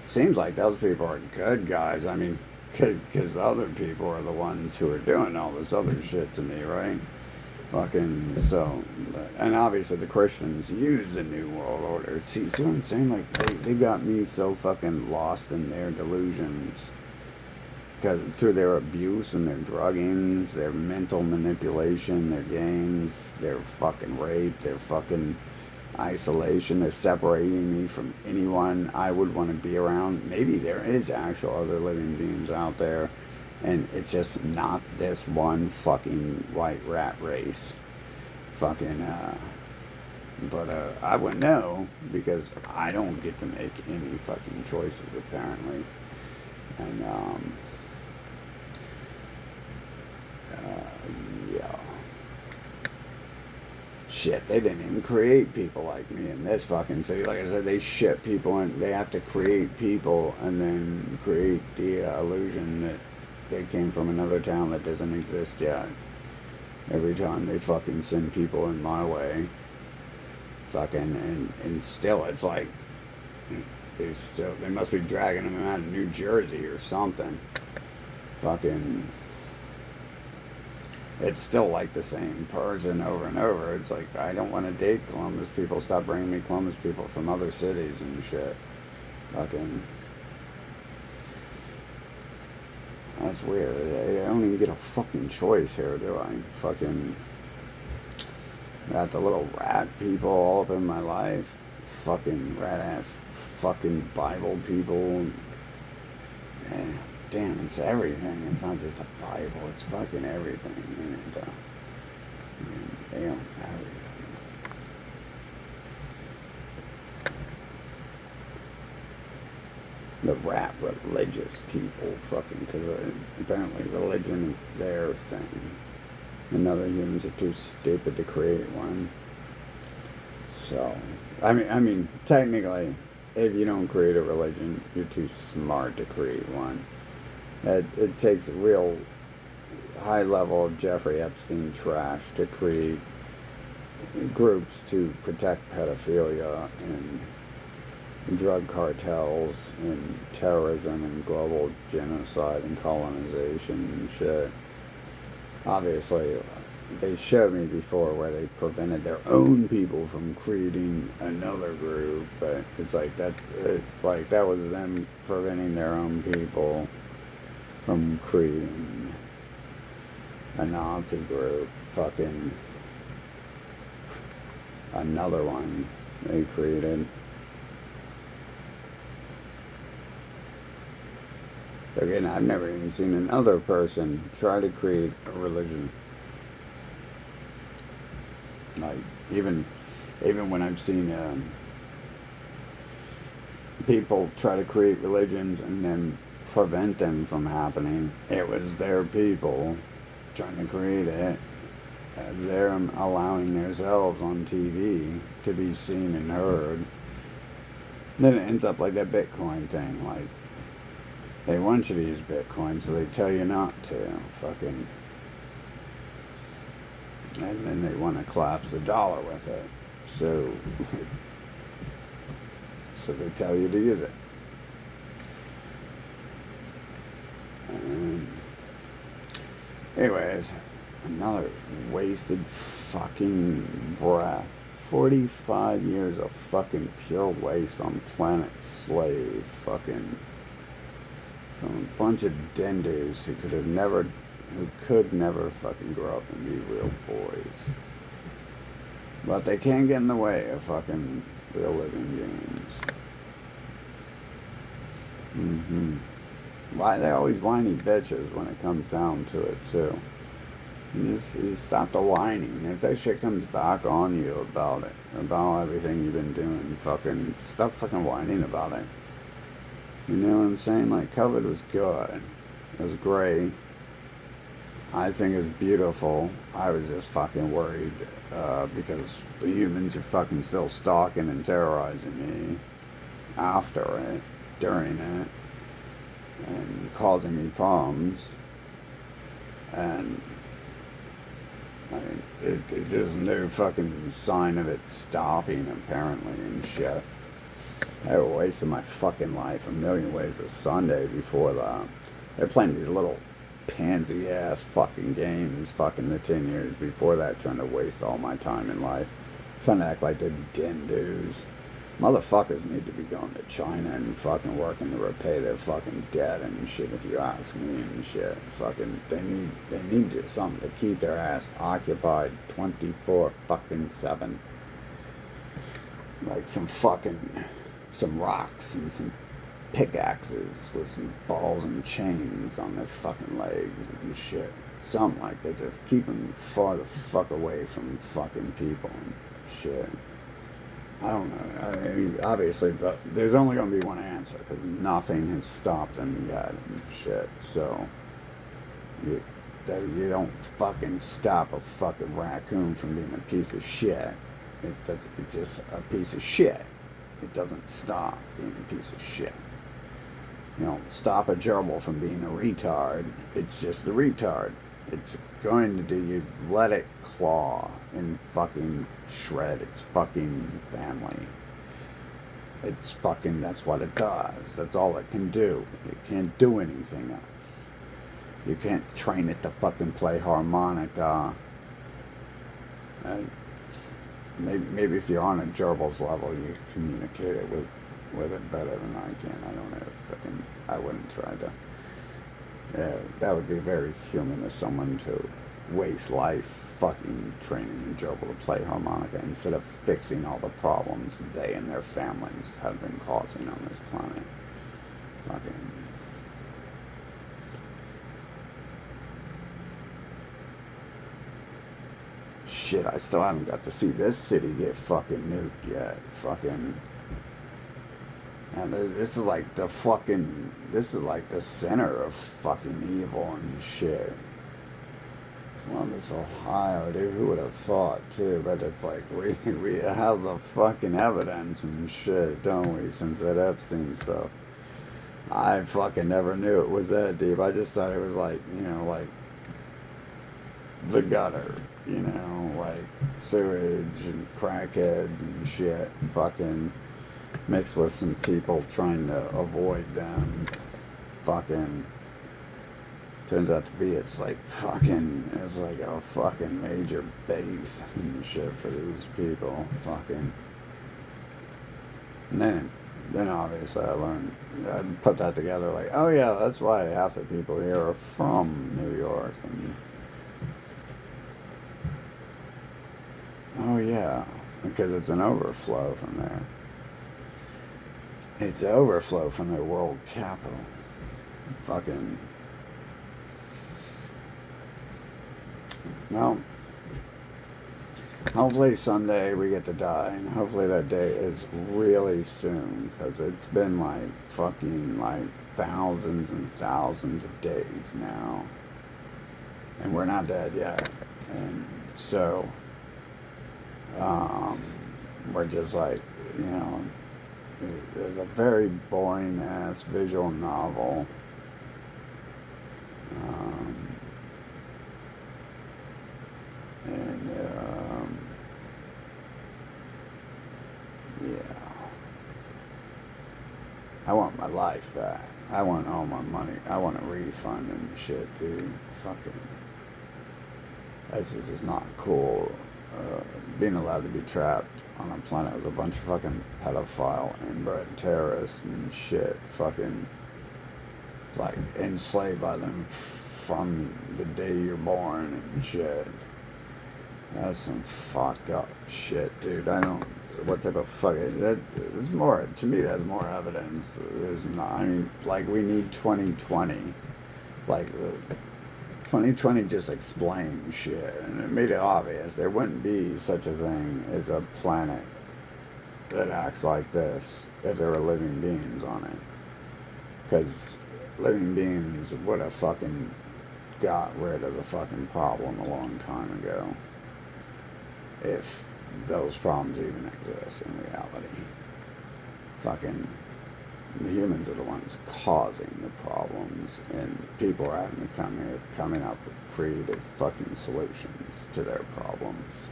seems like those people are good guys. I mean. Because the other people are the ones who are doing all this other shit to me, right? Fucking, so, and obviously the Christians use the New World Order. See what I'm saying? Like, they got me so fucking lost in their delusions. Because through their abuse and their druggings, their mental manipulation, their games, their fucking rape, their fucking isolation. They're separating me from anyone I would want to be around. Maybe there is actual other living beings out there, and it's just not this one fucking white rat race. Fucking, but I wouldn't know because I don't get to make any fucking choices apparently. And, yeah. Shit, they didn't even create people like me in this fucking city. Like I said, they ship people and they have to create people and then create the illusion that they came from another town that doesn't exist yet. Every time they fucking send people in my way. Fucking, and still, it's like, they must be dragging them out of New Jersey or something. Fucking, it's still like the same person over and over. It's like, I don't want to date Columbus people. Stop bringing me Columbus people from other cities and shit. Fucking, that's weird. I don't even get a fucking choice here, do I? Fucking, got the little rat people all up in my life. Fucking rat ass fucking Bible people. Man, damn, it's everything. It's not just a Bible, it's fucking everything. And, they own everything. The rat religious people, fucking, because apparently religion is their thing. And other humans are too stupid to create one. So, I mean, technically, if you don't create a religion, you're too smart to create one. It takes a real high level of Jeffrey Epstein trash to create groups to protect pedophilia and drug cartels and terrorism and global genocide and colonization and shit. Obviously, they showed me before where they prevented their own people from creating another group, but it's like that was them preventing their own people from creating a Nazi group. Fucking another one they created. So again, I've never even seen another person try to create a religion. Like, even when I've seen people try to create religions and then prevent them from happening, it was their people trying to create it. They're allowing themselves on TV to be seen and heard. Then it ends up like that Bitcoin thing. Like, they want you to use Bitcoin, so they tell you not to. Fucking. And then they want to collapse the dollar with it. So they tell you to use it. Anyways, another wasted fucking breath. 45 years of fucking pure waste on planet Slave. Fucking. From a bunch of denders who could never fucking grow up and be real boys. But they can't get in the way of fucking real living beings. Why they always whiny bitches when it comes down to it too. You just stop the whining. If that shit comes back on you about it, about everything you've been doing, fucking stop fucking whining about it. You know what I'm saying? Like, COVID was good. It was great. I think it's beautiful. I was just fucking worried because the humans are fucking still stalking and terrorizing me after it, during it, and causing me problems. And I mean, it just no fucking sign of it stopping, apparently, and shit. I had a waste of my fucking life, a million ways of Sunday before that. They're playing these little pansy ass fucking games fucking the 10 years before that, trying to waste all my time in life. Trying to act like they're dindus. Motherfuckers need to be going to China and fucking working to repay their fucking debt and shit, if you ask me, and shit. Fucking, they need something to keep their ass occupied 24 fucking 7. like some rocks and some pickaxes with some balls and chains on their fucking legs and shit. Something like that. Just keep them far the fuck away from fucking people and shit. I don't know. I mean, obviously, there's only going to be one answer because nothing has stopped them yet and shit. So, you don't fucking stop a fucking raccoon from being a piece of shit. It's just a piece of shit. It doesn't stop being a piece of shit. You don't stop a gerbil from being a retard. It's just a retard. It's going to do, you let it claw and fucking shred its fucking family. It's fucking, that's what it does. That's all it can do. It can't do anything else. You can't train it to fucking play harmonica. Maybe if you're on a gerbil's level, you communicate it with it better than I can. I don't know. Fucking, I wouldn't try to. Yeah, that would be very human of someone to waste life fucking training a gerbil to play harmonica instead of fixing all the problems they and their families have been causing on this planet. Fucking. Shit, I still haven't got to see this city get fucking nuked yet. Fucking. And this is like the center of fucking evil and shit. Columbus, Ohio, dude, who would have thought too? But it's like, we have the fucking evidence and shit, don't we, since that Epstein stuff. I fucking never knew it was that deep. I just thought it was like, like the gutter, like sewage and crackheads and shit, fucking mixed with some people trying to avoid them. Fucking turns out to be it's like a fucking major base and shit for these people. Fucking. And then obviously I put that together like, oh yeah, that's why half the people here are from New York. And oh yeah, because it's an overflow from there. It's overflow from their world capital. Fucking. Well, hopefully someday we get to die, and hopefully that day is really soon, because it's been like fucking like thousands and thousands of days now, and we're not dead yet. And so, we're just like, there's a very boring ass visual novel. Yeah. I want my life back. I want all my money. I want a refund and shit, dude. Fucking. This is just not cool. Being allowed to be trapped on a planet with a bunch of fucking pedophile inbred terrorists and shit, fucking like enslaved by them from the day you're born and shit. That's some fucked up shit, dude. I don't. What type of fucking. That's more. To me, that's more evidence. There's not. I mean, like, we need 2020. Like, 2020 just explained shit, and it made it obvious there wouldn't be such a thing as a planet that acts like this if there were living beings on it. Because living beings would have fucking got rid of the fucking problem a long time ago. If those problems even exist in reality. Fucking, the humans are the ones causing the problems, and people are having to come here, coming up with creative fucking solutions to their problems.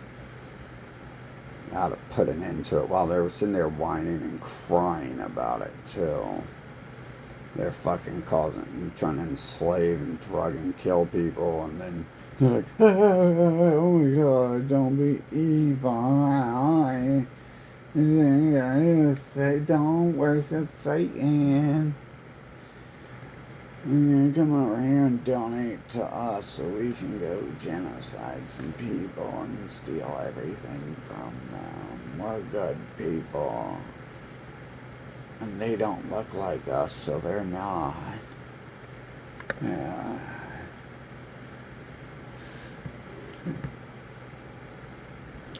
How to put an end to it while they're sitting there whining and crying about it too. They're fucking trying to enslave and drug and kill people, and then they're like, oh my god, don't be evil. Say, don't worship Satan. You come over here and donate to us so we can go genocide some people and steal everything from them. We're good people. And they don't look like us, so they're not. Yeah.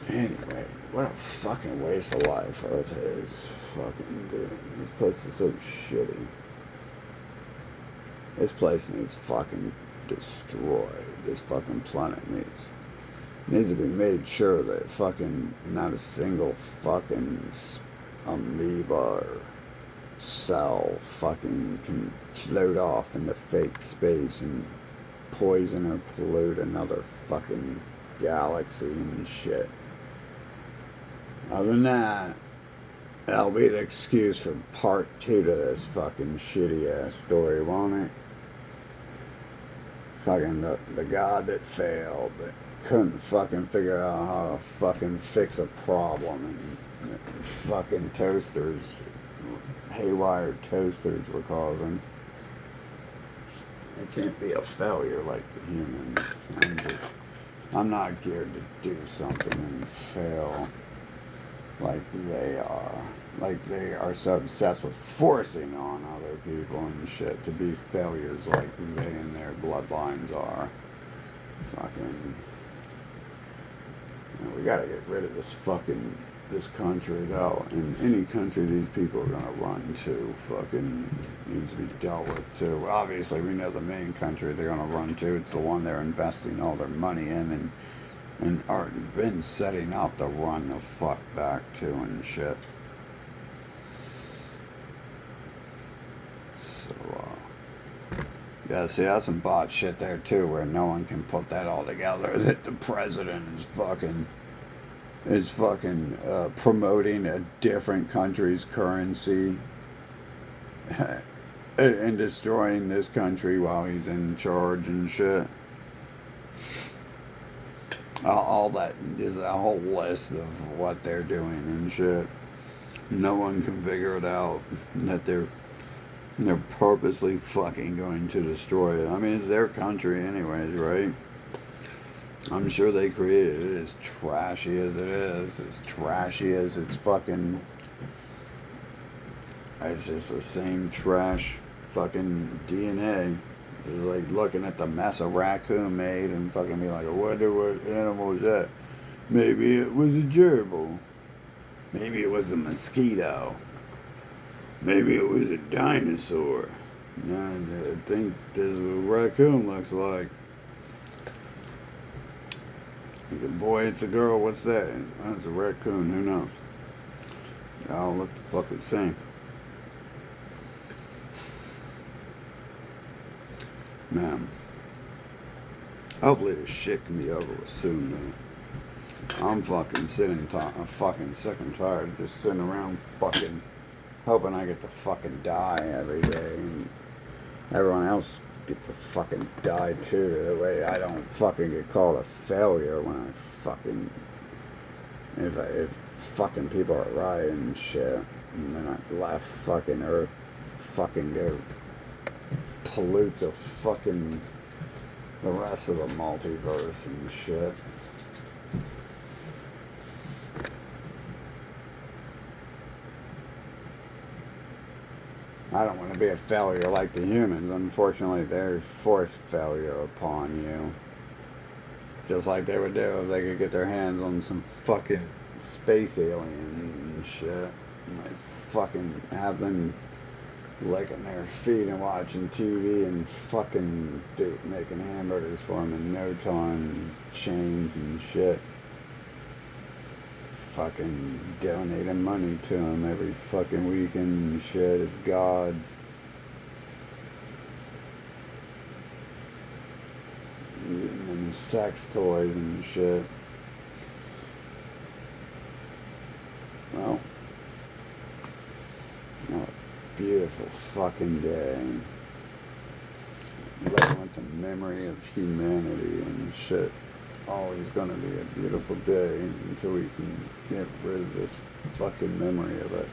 Anyways, what a fucking waste of life Earth is. Fucking dude. This place is so shitty. This place needs fucking destroyed. This fucking planet needs to be made sure that fucking not a single fucking amoeba or cell fucking can float off into fake space and poison or pollute another fucking galaxy and shit. Other than that, that'll be the excuse for part 2 to this fucking shitty ass story, won't it? Fucking the god that failed, that couldn't fucking figure out how to fucking fix a problem, and fucking toasters, haywire toasters were causing. It can't be a failure like the humans. I'm not geared to do something and fail like they are. Like they are so obsessed with forcing on other people and shit to be failures like they and their bloodlines are. Fucking... You know, we gotta get rid of this country though. And any country these people are gonna run to fucking needs to be dealt with too. Obviously we know the main country they're gonna run to. It's the one they're investing all their money in and are been setting up to run the fuck back to and shit. So, yeah, see, that's some bot shit there too, where no one can put that all together. That the president is fucking promoting a different country's currency and destroying this country while he's in charge and shit. All that is a whole list of what they're doing and shit. No one can figure it out that they're purposely fucking going to destroy it. I mean, it's their country anyways, right? I'm sure they created it, as trashy as it is, as trashy as it's fucking... It's just the same trash fucking DNA. It's like looking at the mess a raccoon made and fucking be like, I wonder what animal is that? Maybe it was a gerbil. Maybe it was a mosquito. Maybe it was a dinosaur. I think this is what a raccoon looks like. It's a boy, it's a girl, what's that? That's a raccoon, who knows? They all look the fuck the same. Man, hopefully this shit can be over with soon, though. I'm fucking I'm fucking sick and tired of just sitting around fucking hoping I get to fucking die every day and everyone else gets to fucking die too. That way I don't fucking get called a failure when I fucking... If fucking people are right and shit, and then I left fucking Earth fucking go pollute the rest of the multiverse and shit. I don't want to be a failure like the humans. Unfortunately, they force failure upon you. Just like they would do if they could get their hands on some fucking space alien and shit. And like fucking have them licking their feet and watching TV and fucking making hamburgers for them in no time, chains and shit. Fucking donating money to them every fucking weekend and shit as gods. And sex toys and shit. Well, beautiful fucking day. Living with the memory of humanity and shit. It's always gonna be a beautiful day until we can get rid of this fucking memory of it.